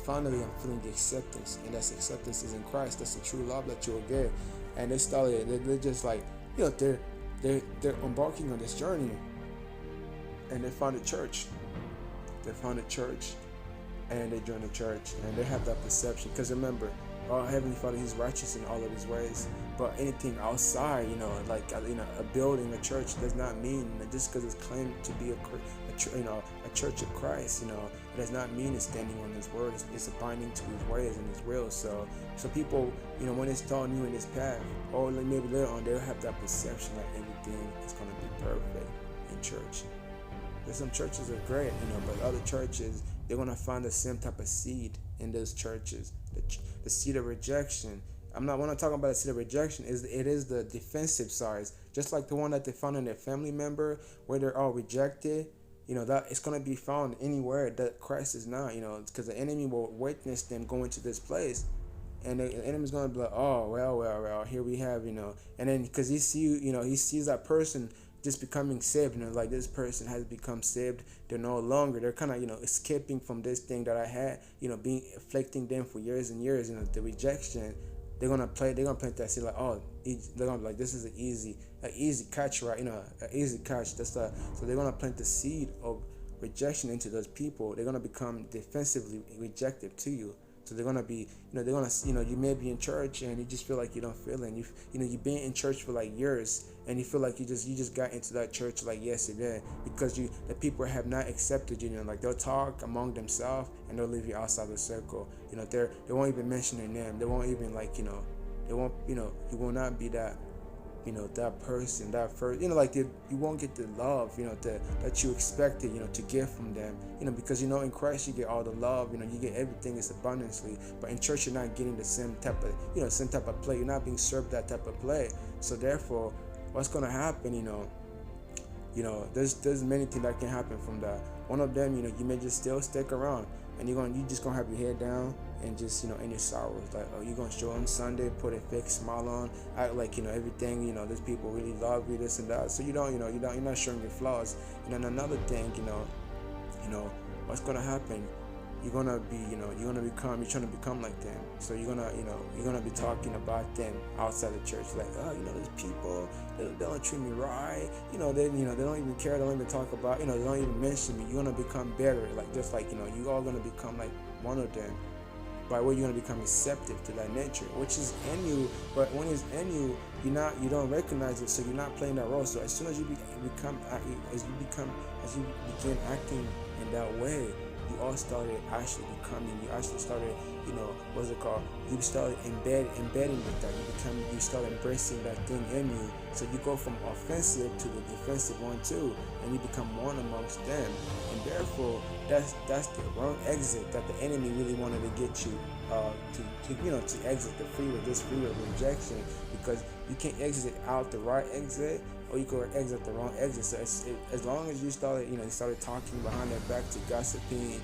finally I'm feeling the acceptance, and that acceptance is in Christ. That's the true love that you'll get. And they started, they're just like, they're embarking on this journey, and they found a church. And they join the church, and they have that perception. Because remember, our Heavenly Father, He's righteous in all of His ways. But anything outside, a building, a church, does not mean that just because it's claimed to be a church of Christ, it does not mean it's standing on His word. It's abiding to His ways and His will. So people, when they start new in this path, or maybe later on, they'll have that perception that everything is going to be perfect in church. There's some churches are great, but other churches, they're going to find the same type of seed in those churches. The seed of rejection. When I'm talking about the seed of rejection, it is the defensive side. Just like the one that they found in their family member, where they're all rejected, that it's going to be found anywhere that Christ is not, because the enemy will witness them going to this place. And the enemy's going to be like, oh, well, here we have, and then because he sees that person just becoming saved, like this person has become saved. They're no longer, they're kind of, escaping from this thing that I had, being afflicting them for years and years, the rejection. They're gonna plant that seed, like, oh, they're gonna be like, this is an easy catch, right? An easy catch. So they're gonna plant the seed of rejection into those people. They're gonna become defensively rejective to you. So they're gonna be, you may be in church and you just feel like you don't feel it. You've been in church for like years, and you feel like you just got into that church like yesterday, because the people have not accepted you. Like they'll talk among themselves and they'll leave you outside the circle. They won't even mention your name. They won't even they won't, you will not be that, that person, that first, you won't get the love, that you expected, to get from them, because, in Christ you get all the love, you get everything is abundantly, but in church you're not getting the same type of play. You're not being served that type of play. So therefore, what's going to happen, there's many things that can happen from that. One of them, you may just still stick around, and you just gonna have your head down and just in your sorrows, like, oh, you're gonna show on Sunday, put a fake smile on, act like everything, these people really love you, this and that. So you're not showing your flaws. And then another thing, what's gonna happen, you're gonna trying to become like them. So you're gonna be talking about them outside the church, like, oh, these people, they don't treat me right, they don't even care, they don't even talk about, they don't even mention me. You're gonna become better, like, just like, you all gonna become like one of them. by where you're gonna become receptive to that nature, which is in you. But when it's in you, you don't recognize it, so you're not playing that role. So as soon as you begin acting in that way, you all started actually becoming. You actually started, what's it called? You started embedding with that. You start embracing that thing in you. So you go from offensive to the defensive one too, and you become one amongst them. And therefore, that's the wrong exit that the enemy really wanted to get you to exit this free will rejection, because you can't exit out the right exit, or you could exit the wrong exit. So as long as you started talking behind their back, to gossiping,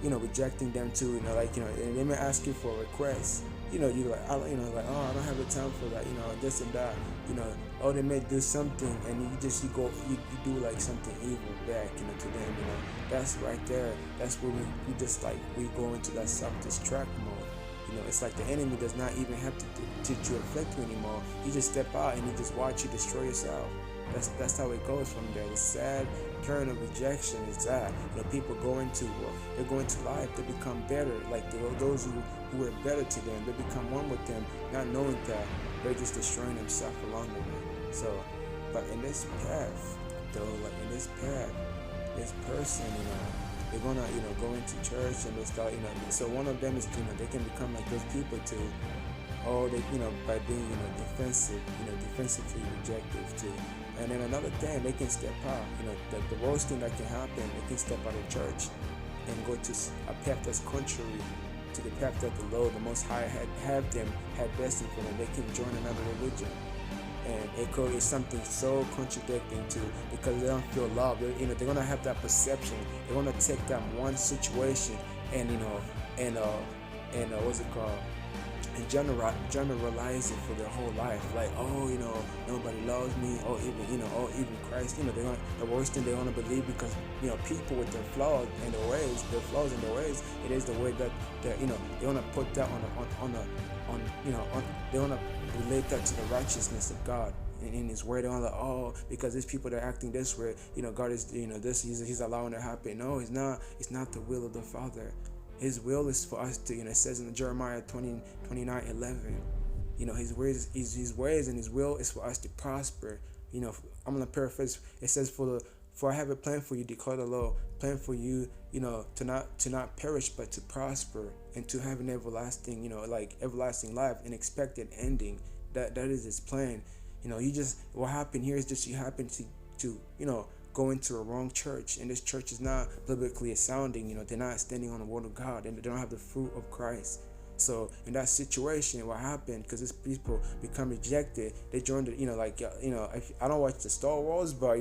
rejecting them too, and they may ask you for a request, you're like, oh, I don't have the time for that, this and that, oh, they may do something, and you do like something evil back, to them, that's right there. That's where we go into that self-destruct mode. It's like the enemy does not even have to affect you anymore. You just step out and you just watch you destroy yourself. That's how it goes from there. The sad turn of rejection is that people go into life, they become better, like those who are better to them, they become one with them, not knowing that they're just destroying themselves along the way. So, but in this path, this person, they're gonna go into church, and they start so one of them is they can become like those people too. Or they by being defensively rejective too. And then another thing, they can step out. The worst thing that can happen, they can step out of church and go to a path that's contrary to the path that the Lord, the Most High, had destined for them. They can join another religion, and it's something so contradicting to, because they don't feel love. They're gonna have that perception. They're gonna take that one situation and what's it called? And generalize it for their whole life, like, oh, nobody loves me, or even Christ. The worst thing they want to believe, because people with their flaws in their ways, it is the way that they want to put that they want to relate that to the righteousness of God in His word. They want to, oh, because these people that are acting this way, God is this, He's allowing it to happen. No, it's not. It's not the will of the Father. His will is for us to, it says in Jeremiah 29:11, His ways and His will is for us to prosper. I'm gonna paraphrase. It says, for I have a plan for you, declare the Lord, plan for you, to not perish, but to prosper, and to have an everlasting, everlasting life, an expected ending. That is His plan. What happened here is just you happen to go into a wrong church, and this church is not biblically sounding. They're not standing on the word of God, and they don't have the fruit of Christ. So in that situation, what happened, because these people become rejected, they joined I don't watch the Star Wars, but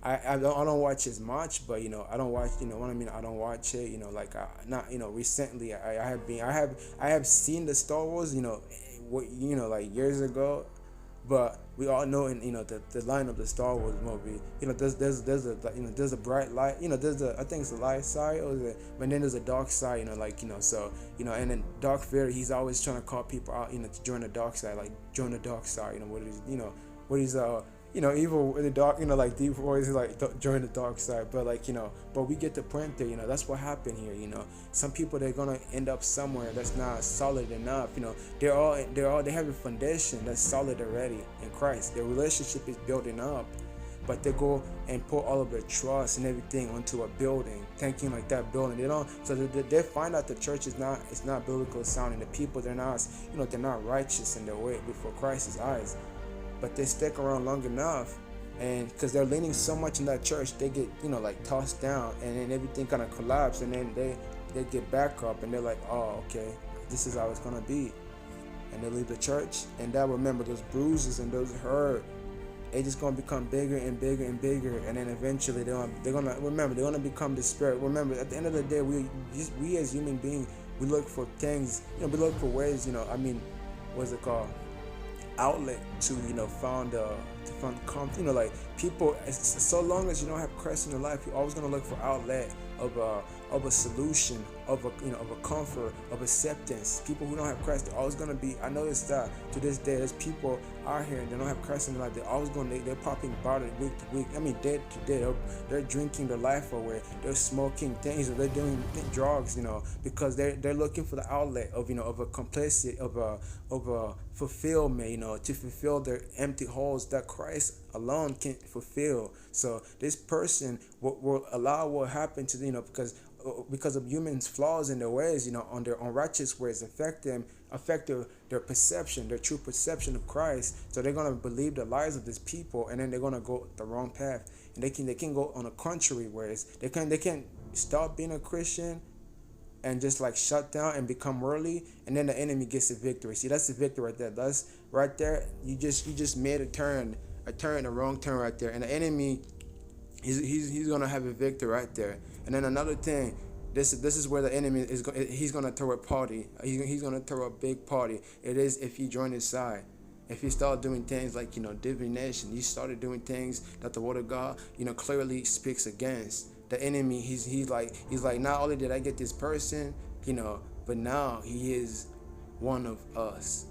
I don't watch as much, but I don't watch, what I mean, I don't watch it, recently. I have seen the Star Wars, years ago. But we all know in the line of the Star Wars movie, there's a bright light, I think it's the light side, but then there's a dark side, so and then Darth Vader, he's always trying to call people out, to join the dark side, join the dark side, what he's evil in the dark, deep voice, join the dark side, but but we get the point there, that's what happened here, some people, they're gonna end up somewhere that's not solid enough, they have a foundation that's solid already in Christ, their relationship is building up, but they go and put all of their trust and everything onto a building, thinking like that building, they find out the church is not biblical sounding, the people, they're not righteous in their way before Christ's eyes. But they stick around long enough, and because they're leaning so much in that church, they get tossed down, and then everything kind of collapses, and then they get back up, and they're like, oh, okay, this is how it's gonna be, and they leave the church, and they'll remember those bruises and those hurt. It's just gonna become bigger and bigger and bigger, and then eventually they're gonna become despair. Remember, at the end of the day, we as human beings, we look for things, we look for ways, what's it called? Outlet to find comfort, people, so long as you don't have Christ in your life, you're always going to look for outlet of a solution, of a of a comfort, of acceptance. People who don't have Christ, they're always gonna be. I noticed that to this day, there's people out here that don't have Christ in their life. They're always they're popping bottles week to week. I mean, day to day, they're drinking their life away. They're smoking things, or they're doing drugs, because they're looking for the outlet of of a complicit of a fulfillment, to fulfill their empty holes that Christ alone can fulfill. So this person will allow what happened to because of humans' flaws in their ways, on their unrighteous ways, affect their perception, their true perception of Christ. So they're gonna believe the lies of these people, and then they're gonna go the wrong path, and they can go on a contrary ways. They can stop being a Christian and just like shut down and become worldly, and then the enemy gets a victory. See, that's the victory right there. That's right there. You just made a wrong turn right there, and the enemy, he's gonna have a victory right there. And then another thing, this is where the enemy he's gonna throw a party. He's gonna throw a big party. It is if you join his side. If you start doing things like divination, you started doing things that the word of God clearly speaks against. The enemy, he's like, not only did I get this person, but now he is one of us.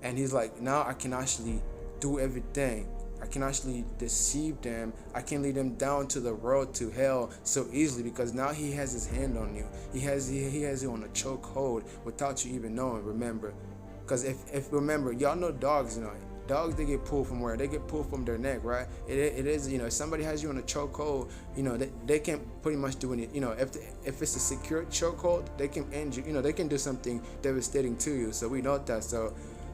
And he's like, now I can actually do everything. I can actually deceive them. I can lead them down to the road to hell so easily, because now he has his hand on you. He has you on a chokehold without you even knowing. Remember, because if remember, y'all know dogs. Dogs, they get pulled from where? They get pulled from their neck, right? It is, if somebody has you on a chokehold, they can pretty much do anything. If it's a secure chokehold, they can end you. They can do something devastating to you. So we know that.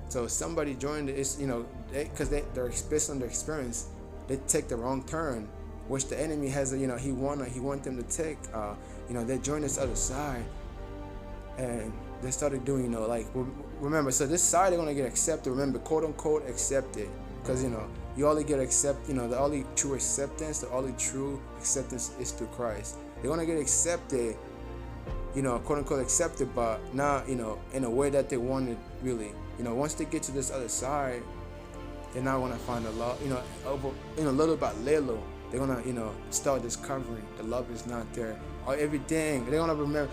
So somebody joined it's because they're based on their experience, they take the wrong turn, which the enemy has he want them to take. They join this other side, and they started doing remember. So this side, they're gonna get accepted. Remember, quote unquote accepted, because you only get the only true acceptance, is through Christ. They're gonna get accepted, quote unquote accepted, but not in a way that they wanted really. Once they get to this other side, they're not gonna find the love. Little by little, they're gonna start discovering the love is not there. Or everything they're gonna remember.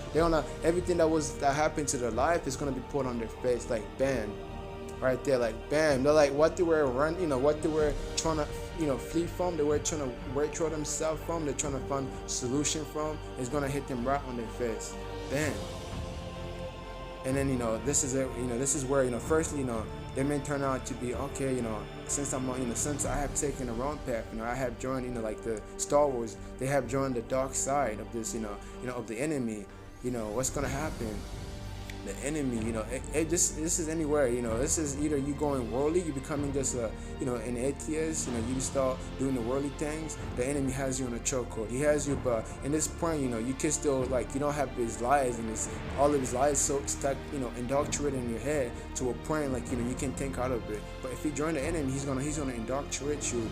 Everything that happened to their life is gonna be put on their face, like bam, right there, like bam. They're like what they were what they were trying to flee from. They were trying to withdraw themselves from. They're trying to find solution from. It's gonna hit them right on their face, bam. And then this is it. This is where firstly they may turn out to be okay. Since I'm since I have taken the wrong path. I have joined like the Star Wars. They have joined the dark side of this. Of the enemy. What's gonna happen? The enemy. This is anywhere. This is either you going worldly, you becoming just an atheist. You start doing the worldly things. The enemy has you on a chokehold. He has you, but in this point, you can still you don't have his lies and all of his lies so stuck, indoctrinated in your head to a point you can think out of it. But if you join the enemy, he's gonna indoctrinate you,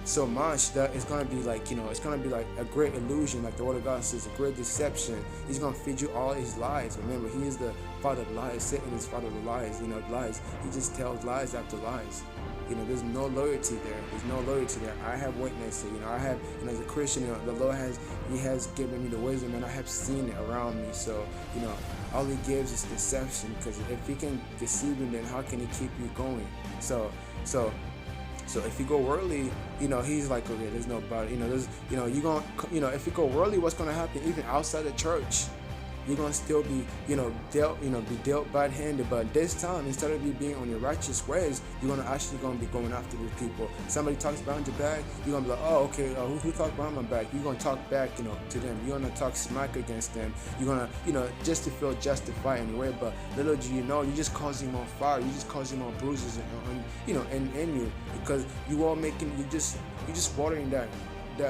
so much that it's gonna be it's gonna be like a great illusion, like the word of God says, a great deception. He's gonna feed you all his lies. Remember, he is the father of lies. Satan is father of lies. Lies. He just tells lies after lies. There's no loyalty there. There's no loyalty there. I have witnessed it. I have, as a Christian, the Lord has given me the wisdom, and I have seen it around me. So, all he gives is deception, because if he can deceive you, then how can he keep you going? So if you go worldly, he's like, okay, there's nobody, there's, you gonna, if you go worldly, what's gonna happen? Even outside the church, you're gonna still be, dealt bad-handed. But this time, instead of you being on your righteous ways, you're gonna be going after these people. Somebody talks behind your back, you're gonna be like, oh, okay, who talked behind my back? You're gonna talk back, to them. You're gonna talk smack against them. You're gonna, just to feel justified anyway. But little do you know, you're just causing more fire. You're just causing more bruises, in you, because you are making, you're just watering that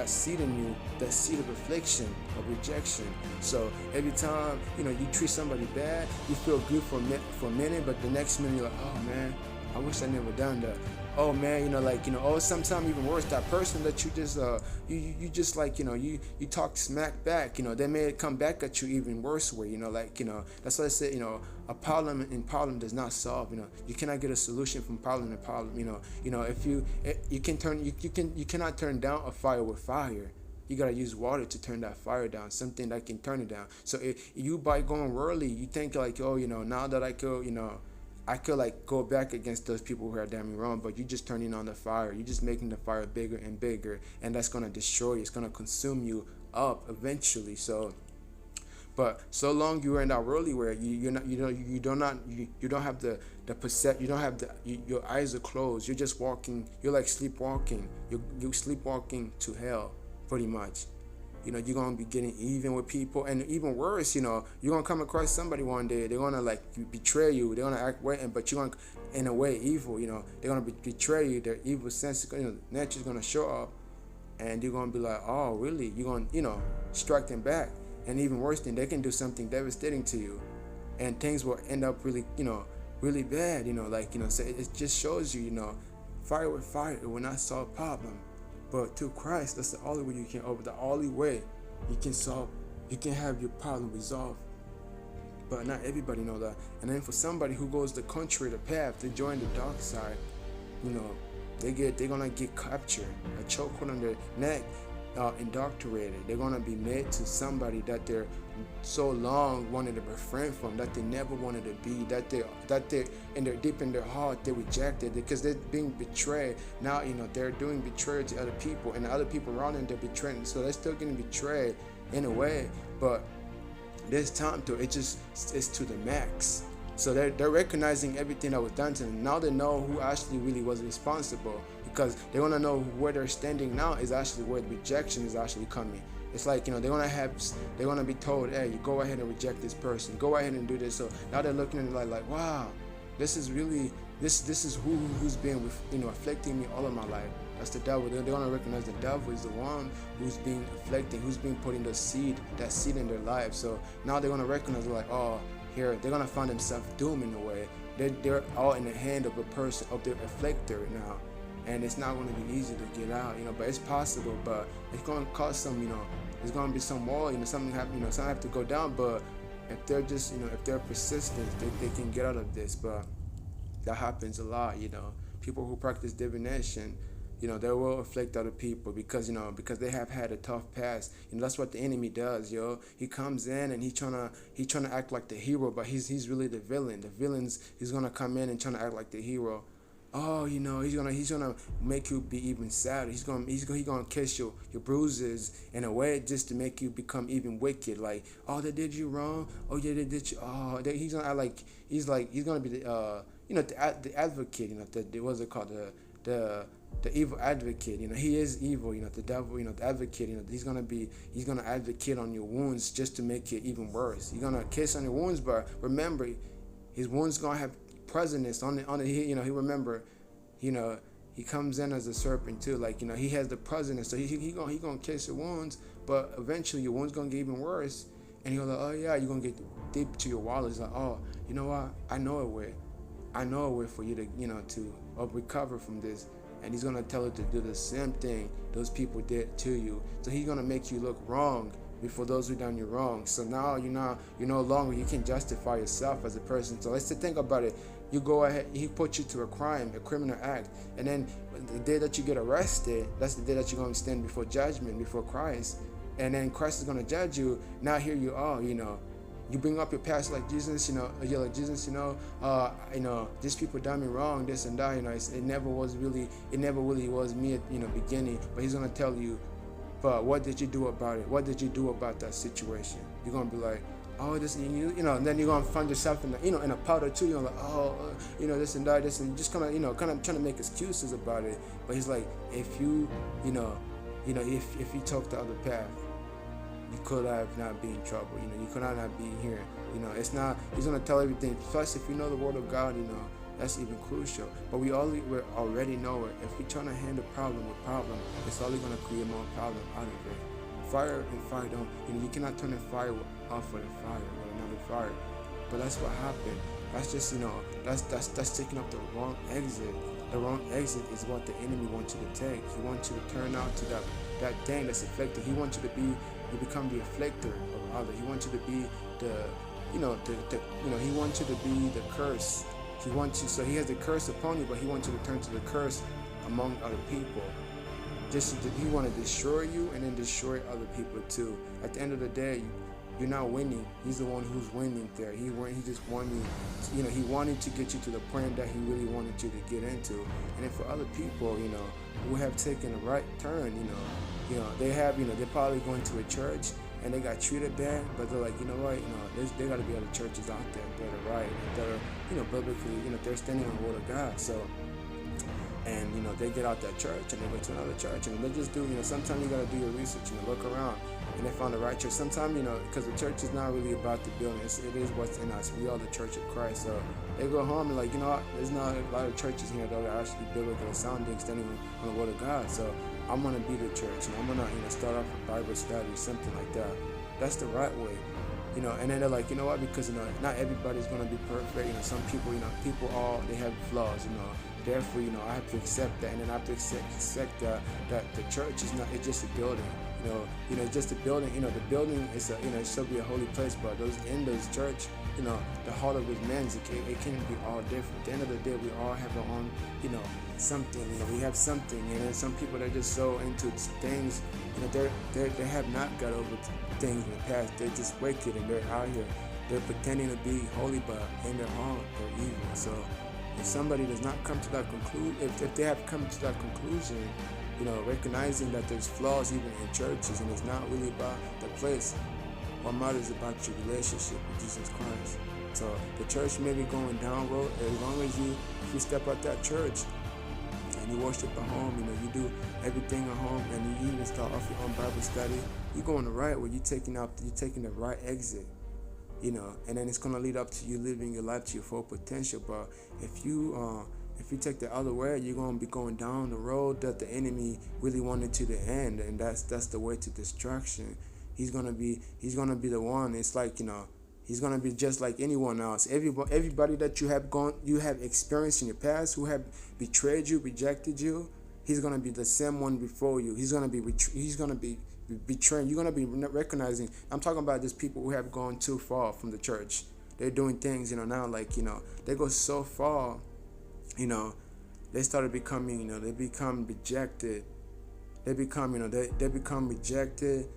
seed in you, that seed of affliction, of rejection. So every time you treat somebody bad, you feel good for a minute, but the next minute you're like, oh man, I wish I never done that. Oh man, oh, sometimes even worse, that person that you just you just you talk smack back, they may come back at you even worse way, that's why I said, a problem does not solve, you cannot get a solution from problem to problem, if you cannot turn down a fire with fire. you gotta use water to turn that fire down, something that can turn it down. So if you, by going worldly, you think like, oh, now that I could, I could like go back against those people who are damn me wrong, but you're just turning on the fire. You're just making the fire bigger and bigger, and that's gonna destroy you. It's gonna consume you up eventually. So, but so long you are in that worldly where you're not, you don't have the percept, you don't have your eyes are closed. You're just walking. You're like sleepwalking. You sleepwalking to hell, pretty much. You're gonna be getting even with people, and even worse, you're gonna come across somebody one day. They're gonna like betray you. They're gonna act way, but you're gonna, in a way, evil. They're gonna betray you. Their evil sense, nature's gonna show up, and you're gonna be like, oh, really? You're gonna, strike them back, and even worse, than they can do something devastating to you, and things will end up really, really bad. So it just shows you, fire with fire, it will not solve a problem. But through Christ, that's the only way you can the only way you can solve, you can have your problem resolved. But not everybody know that. And then for somebody who goes the contrary the path, they join the dark side, they're gonna get captured, a chokehold on their neck, indoctrinated. They're gonna be made to somebody that they're so long wanted to refrain from, that they never wanted to be, that they in their deep in their heart they rejected because they're being betrayed. Now they're doing betrayal to other people, and the other people around them they're betraying, so they're still getting betrayed in a way, but this time it's to the max. So they're recognizing everything that was done to them. Now they know who actually really was responsible, because they want to know where they're standing now is actually where the rejection is actually coming. It's like, they're gonna be told, hey, you go ahead and reject this person, go ahead and do this. So now they're looking at it like, wow, this is really, this is who's been afflicting me all of my life. That's the devil. They're gonna recognize the devil is the one who's being afflicting, who's been putting that seed in their life. So now they're gonna recognize, like, oh, here they're gonna find themselves doomed in a way. They're all in the hand of a person, of their afflictor now. And it's not going to be easy to get out, but it's possible. But it's going to cost some, there's going to be some wall, something have to go down. But if they're just, if they're persistent, they can get out of this. But that happens a lot, People who practice divination, they will afflict other people because they have had a tough past. That's what the enemy does, yo. He comes in and he's trying to act like the hero, but he's really the villain. He's gonna come in and trying to act like the hero. Oh, he's gonna make you be even sadder. He's gonna kiss your bruises in a way just to make you become even wicked. Like, oh, they did you wrong. Oh, yeah, they did you. Oh, he's gonna act like he's gonna be the the advocate. What's it called, the evil advocate. He is evil. The devil. The advocate. He's gonna advocate on your wounds just to make it even worse. He's gonna kiss on your wounds, but remember, his wounds gonna have presence on the he remember, he comes in as a serpent too, like, he has the presence, so he gonna kiss your wounds, but eventually your wounds gonna get even worse, and he'll like, oh yeah, you're gonna get deep to your wallet. It's like, oh, you know what, I know a way for you to to recover from this. And he's gonna tell you to do the same thing those people did to you. So he's gonna make you look wrong before those who done you wrong. So now you're no longer, you can justify yourself as a person. So let's think about it. You go ahead, he put you to a crime, a criminal act, and then the day that you get arrested, that's the day that you're going to stand before judgment, before Christ, and then Christ is going to judge you. Now here you are, you bring up your past, like, Jesus, you're like, Jesus, these people done me wrong, this and that, it never really was me at beginning. But he's going to tell you, but what did you do about it? What did you do about that situation? You're going to be like, oh, this, and then you're gonna find yourself in a powder too. You're like, oh, this and that, this, and just kind of trying to make excuses about it. But he's like, if you took the other path, you could have not been in trouble. You could not be here. It's not. He's gonna tell everything. Plus, if you know the word of God, that's even crucial. But we already know it. If we trying to handle problem with problem, it's only gonna create more problem out of it. Fire and fire don't, you cannot turn a fire off with a fire, with another fire. But that's what happened. That's just, that's taking up the wrong exit. The wrong exit is what the enemy wants you to take. He wants you to turn out to that thing that's afflicted. He wants you to become the afflictor of others. He wants you to be he wants you to be the curse. He wants you, so he has the curse upon you, but he wants you to turn to the curse among other people. just he want to destroy you and then destroy other people too. At the end of the day, you're not winning. He's the one who's winning there. He just wanted he wanted to get you to the point that he really wanted you to get into. And then for other people, who have taken a right turn, they have, they're probably going to a church and they got treated bad, but they're like, what, there got to be other churches out there that are right, that are, biblically, they're standing on the word of God. So, and they get out that church and they go to another church and they just do, sometimes you got to do your research, look around, and they found the right church. Sometimes, because the church is not really about the building, it is what's in us. We are the church of Christ. So they go home and like, there's not a lot of churches here that are actually biblical sounding, standing on the word of God. So I'm gonna be the church, and I'm gonna start off a Bible study, something like that. That's the right way. And then they're like, what? Because not everybody's gonna be perfect. Some people, people they have flaws. Therefore, I have to accept that, and then I have to accept that the church is not. It's just a building. Just a building. The building is it should be a holy place, but in those church, the heart of his man, it can be all different. At the end of the day, we all have our own, something. We have something, and then some people, they're just so into things. They have not got over things in the past. They're just wicked, and they're out here. They're pretending to be holy, but in their heart, they're evil. So if somebody does not come to that conclusion, if they have come to that conclusion, recognizing that there's flaws even in churches, and it's not really about the place. What matters is about your relationship with Jesus Christ. So the church may be going down road, as long as if you step out that church and you worship at home, you do everything at home, and you even start off your own Bible study, you're going the right way. You're taking the right exit. And then it's gonna lead up to you living your life to your full potential. But if you take the other way, you're gonna be going down the road that the enemy really wanted to the end, and that's the way to destruction. He's gonna be the one. It's like he's gonna be just like anyone else. Everybody that you have experienced in your past, who have betrayed you, rejected you, he's gonna be the same one before you. He's gonna be betraying. You're gonna be recognizing. I'm talking about just people who have gone too far from the church. They're doing things, now, like they go so far. They started becoming, they become rejected. They become, they become rejected,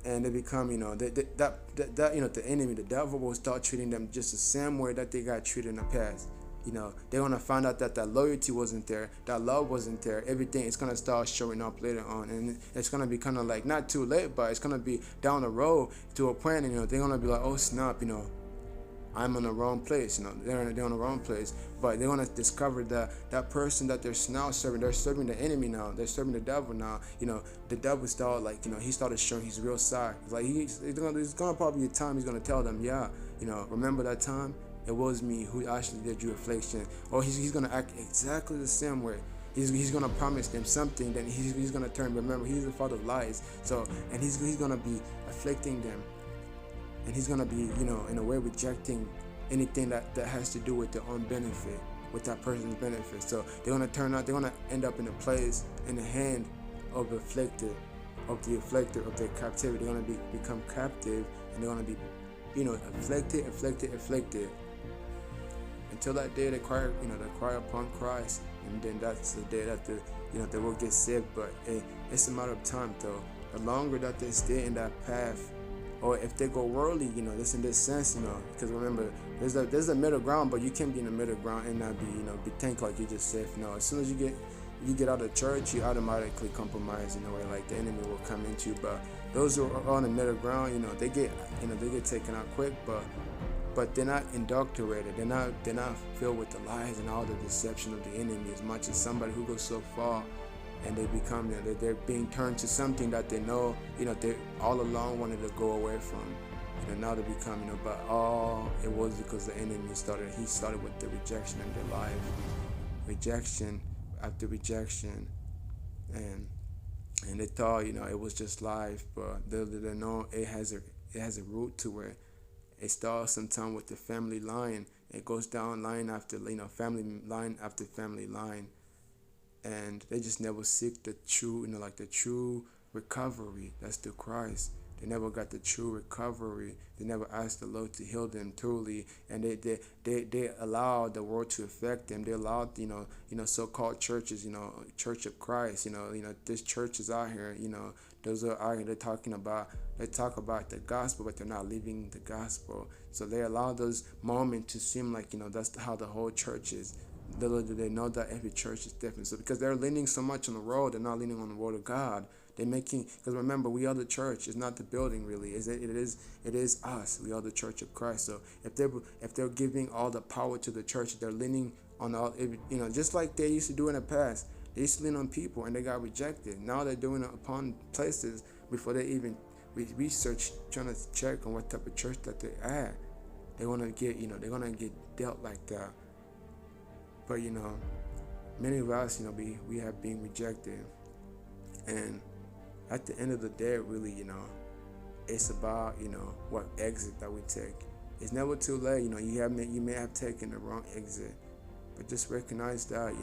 and they become, the enemy, the devil, will start treating them just the same way that they got treated in the past. They're gonna find out that loyalty wasn't there, that love wasn't there. Everything is gonna start showing up later on, and it's gonna be kind of like not too late, but it's gonna be down the road to a point. And they're gonna be like, oh snap, I'm in the wrong place. They're in the wrong place. But they're gonna discover that person that they're now serving, they're serving the enemy now. They're serving the devil now. The devil started he started showing his real side. It's gonna probably be a time he's gonna tell them, yeah, remember that time? It was me who actually did you affliction. Or he's gonna act exactly the same way. He's gonna promise them something, then he's gonna turn. Remember, he's the father of lies. So, and he's gonna be afflicting them. And he's gonna be, in a way, rejecting anything that has to do with their own benefit, with that person's benefit. So they're gonna end up in a place, in the hand of the afflictor of their captivity. They're gonna become captive, and they're gonna be, afflicted. Until that day they cry, they cry upon Christ, and then that's the day that they will get saved. But it's a matter of time, though. The longer that they stay in that path, or if they go worldly, this in this sense, because remember, there's a middle ground, but you can't be in the middle ground and not be think like you're just safe. No, as soon as you get out of church, you automatically compromise in a way, like the enemy will come into you. But those who are on the middle ground, they get taken out quick, but they're not indoctrinated. They're not filled with the lies and all the deception of the enemy as much as somebody who goes so far. And they become, they're being turned to something that they know, they all along wanted to go away from. Now they become, but all it was because the enemy started. He started with the rejection in their life, rejection after rejection, and they thought, it was just life, but they know it has a root to it. It starts sometime with the family line. It goes down line after family line after family line. And they just never seek the true, the true recovery. That's through Christ. They never got the true recovery. They never asked the Lord to heal them truly, and they allowed the world to affect them. They allowed so-called churches, Church of Christ, this church is out here, those are out here. They talk about the gospel, but they're not living the gospel. So they allow those moments to seem like that's how the whole church is. Little do they know that every church is different. So because they're leaning so much on the world, they're not leaning on the word of God. They're making, because remember, we are the church. It's not the building, really. It is us. We are the church of Christ. So if they're giving all the power to the church, they're leaning on all, just like they used to do in the past. They used to lean on people and they got rejected. Now they're doing it upon places before they even research, trying to check on what type of church that they're at. They want to get, they're gonna get dealt like that. But many of us, we have been rejected, and at the end of the day, really, it's about what exit that we take. It's never too late. You may have taken the wrong exit, but just recognize that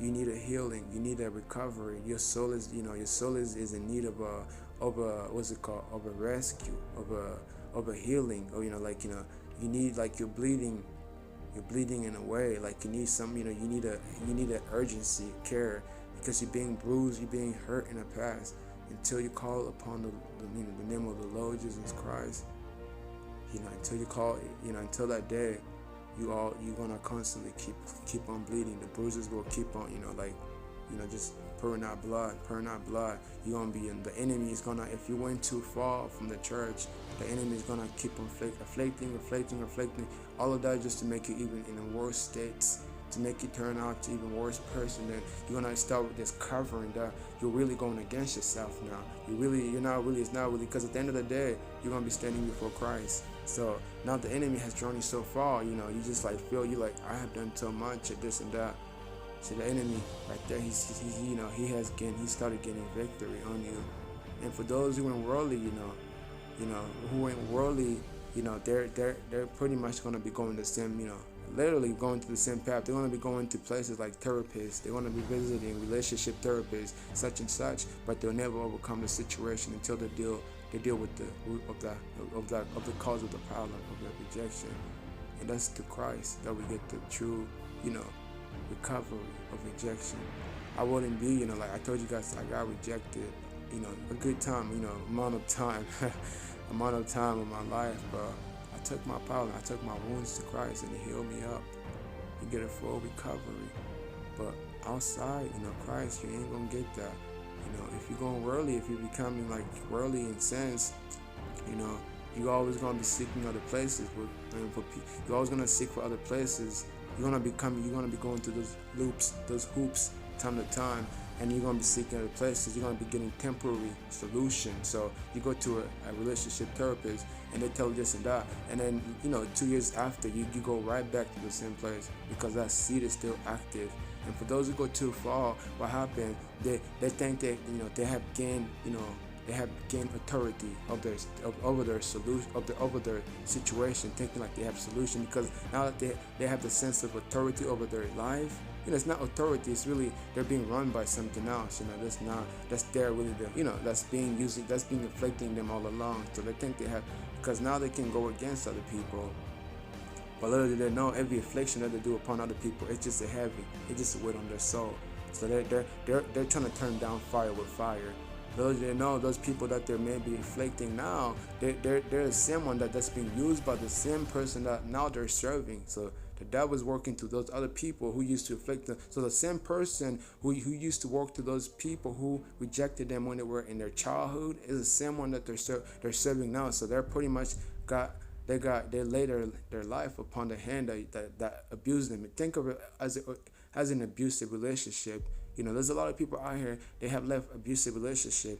you need a healing, you need a recovery. Your soul is in need of a what's it called, of a rescue, of a healing, or you need, like, you're bleeding in a way, like you need some, you need an urgency care, because you're being bruised, you're being hurt in the past. Until you call upon the name of the Lord Jesus Christ, until you call, until that day, you're gonna constantly keep on bleeding. The bruises will keep on, just pouring out blood. You're gonna be in, the enemy is gonna, if you went too far from the church, the enemy is gonna keep on reflecting all of that, just to make you even in a worse states, to make you turn out to even worse person. Then you're gonna start with this covering that you're really going against yourself now. It's not really, because at the end of the day, you're gonna be standing before Christ. So now the enemy has drawn you so far, you just like feel, you like, I have done so much of this and that. So the enemy right there, he started getting victory on you. And for those who went worldly, they're pretty much gonna be going the same, literally going to the same path. They're gonna be going to places like therapists. They're gonna be visiting relationship therapists, such and such, but they'll never overcome the situation until they deal with the root of the cause of the problem of the rejection. And that's through Christ that we get the true, recovery of rejection. I wouldn't be, like I told you guys, I got rejected, a good time, amount of time of my life, but I took my problem, I took my wounds to Christ, and He healed me up. You get a full recovery. But outside, Christ, you ain't gonna get that. If you're going worldly, if you're becoming like worldly in sense, you're always gonna be seeking other places. You're always gonna seek for other places. You're gonna be going through those loops, those hoops, time to time, and you're gonna be seeking other places. You're gonna be getting temporary solutions. So you go to a relationship therapist, and they tell you this and that, and then 2 years after, you go right back to the same place, because that seed is still active. And for those who go too far, what happened? They think that they have gained authority over their solution, over their situation, thinking like they have solution, because now that they have the sense of authority over their life. It's not authority, it's really they're being run by something else. That's being afflicting them all along. So they think they have, because now they can go against other people. But little do they know, every affliction that they do upon other people, it's just it's just a weight on their soul. So they're trying to turn down fire with fire. Little do they know, those people that they're maybe afflicting now, they're the same one that's being used by the same person that now they're serving. So the devil is working to those other people who used to afflict them. So the same person who used to work to those people who rejected them when they were in their childhood is the same one that they're serving now. So they're pretty much they lay their life upon the hand that abused them. Think of it as an abusive relationship. There's a lot of people out here, they have left abusive relationship,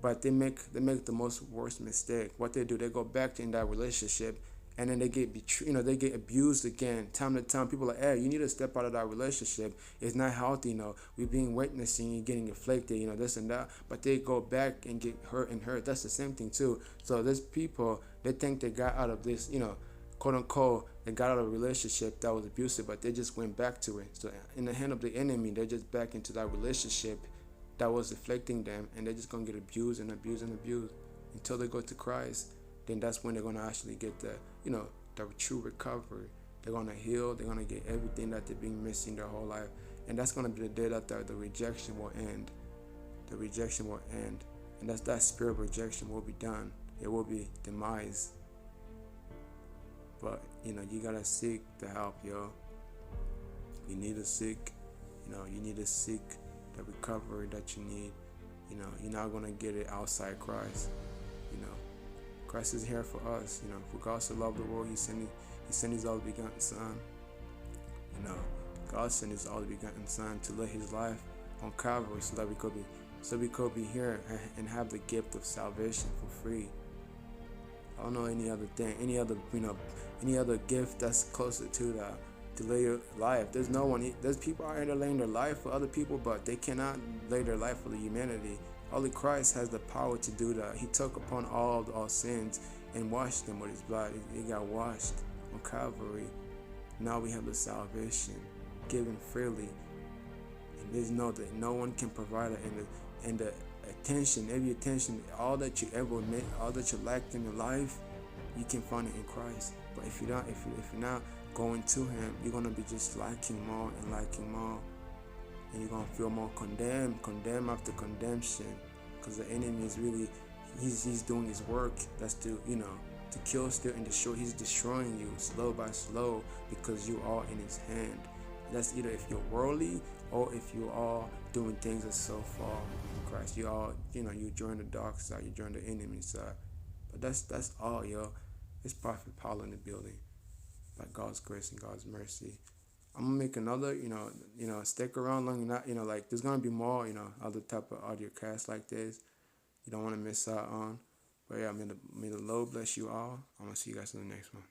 but they make the most worst mistake. What they do, they go back in that relationship, and then they get they get abused again, time to time. People are like, hey, you need to step out of that relationship. It's not healthy. We've been witnessing you getting afflicted, this and that. But they go back and get hurt. That's the same thing too. So there's people, they think they got out of this, quote unquote, they got out of a relationship that was abusive, but they just went back to it. So in the hand of the enemy, they're just back into that relationship that was afflicting them, and they're just gonna get abused and abused and abused. until they go to Christ, then that's when they're gonna actually get the, the true recovery. They're gonna heal. They're gonna get everything that they've been missing their whole life, and that's gonna be the day that the rejection will end. The rejection will end, and that's that spirit of rejection will be done. It will be demise. But you gotta seek the help, yo. You need to seek. You need to seek the recovery that you need. You're not gonna get it outside Christ. You know, Christ is here for us. For God so loved the world, He sent His only begotten Son. God sent His only begotten Son to live His life on Calvary, so we could be here and have the gift of salvation for free. I don't know any other thing, any other gift that's closer to that, to lay your life. There's no one. There's people out here laying their life for other people, but they cannot lay their life for the humanity. Only Christ has the power to do that. He took upon all our sins and washed them with His blood. He got washed on Calvary. Now we have the salvation given freely, and there's no one can provide it. And the attention, every attention, all that you ever meant, all that you lacked in your life, you can find it in Christ. But if you're not going to Him, you're gonna be just lacking more and lacking more, and you're gonna feel more condemned after condemnation, because the enemy is really, he's doing his work. That's to kill, steal, and destroy. He's destroying you slow by slow because you are in His hand. That's either if you're worldly or if you are doing things that's so far from Christ. You are, you join the dark side, you join the enemy side. But that's all, yo. It's Prophet Paul in the building. By God's grace and God's mercy, I'm gonna make another. Stick around long enough. Like there's gonna be more. Other type of audio casts like this. You don't want to miss out on. But yeah, may the Lord bless you all. I'm gonna see you guys in the next one.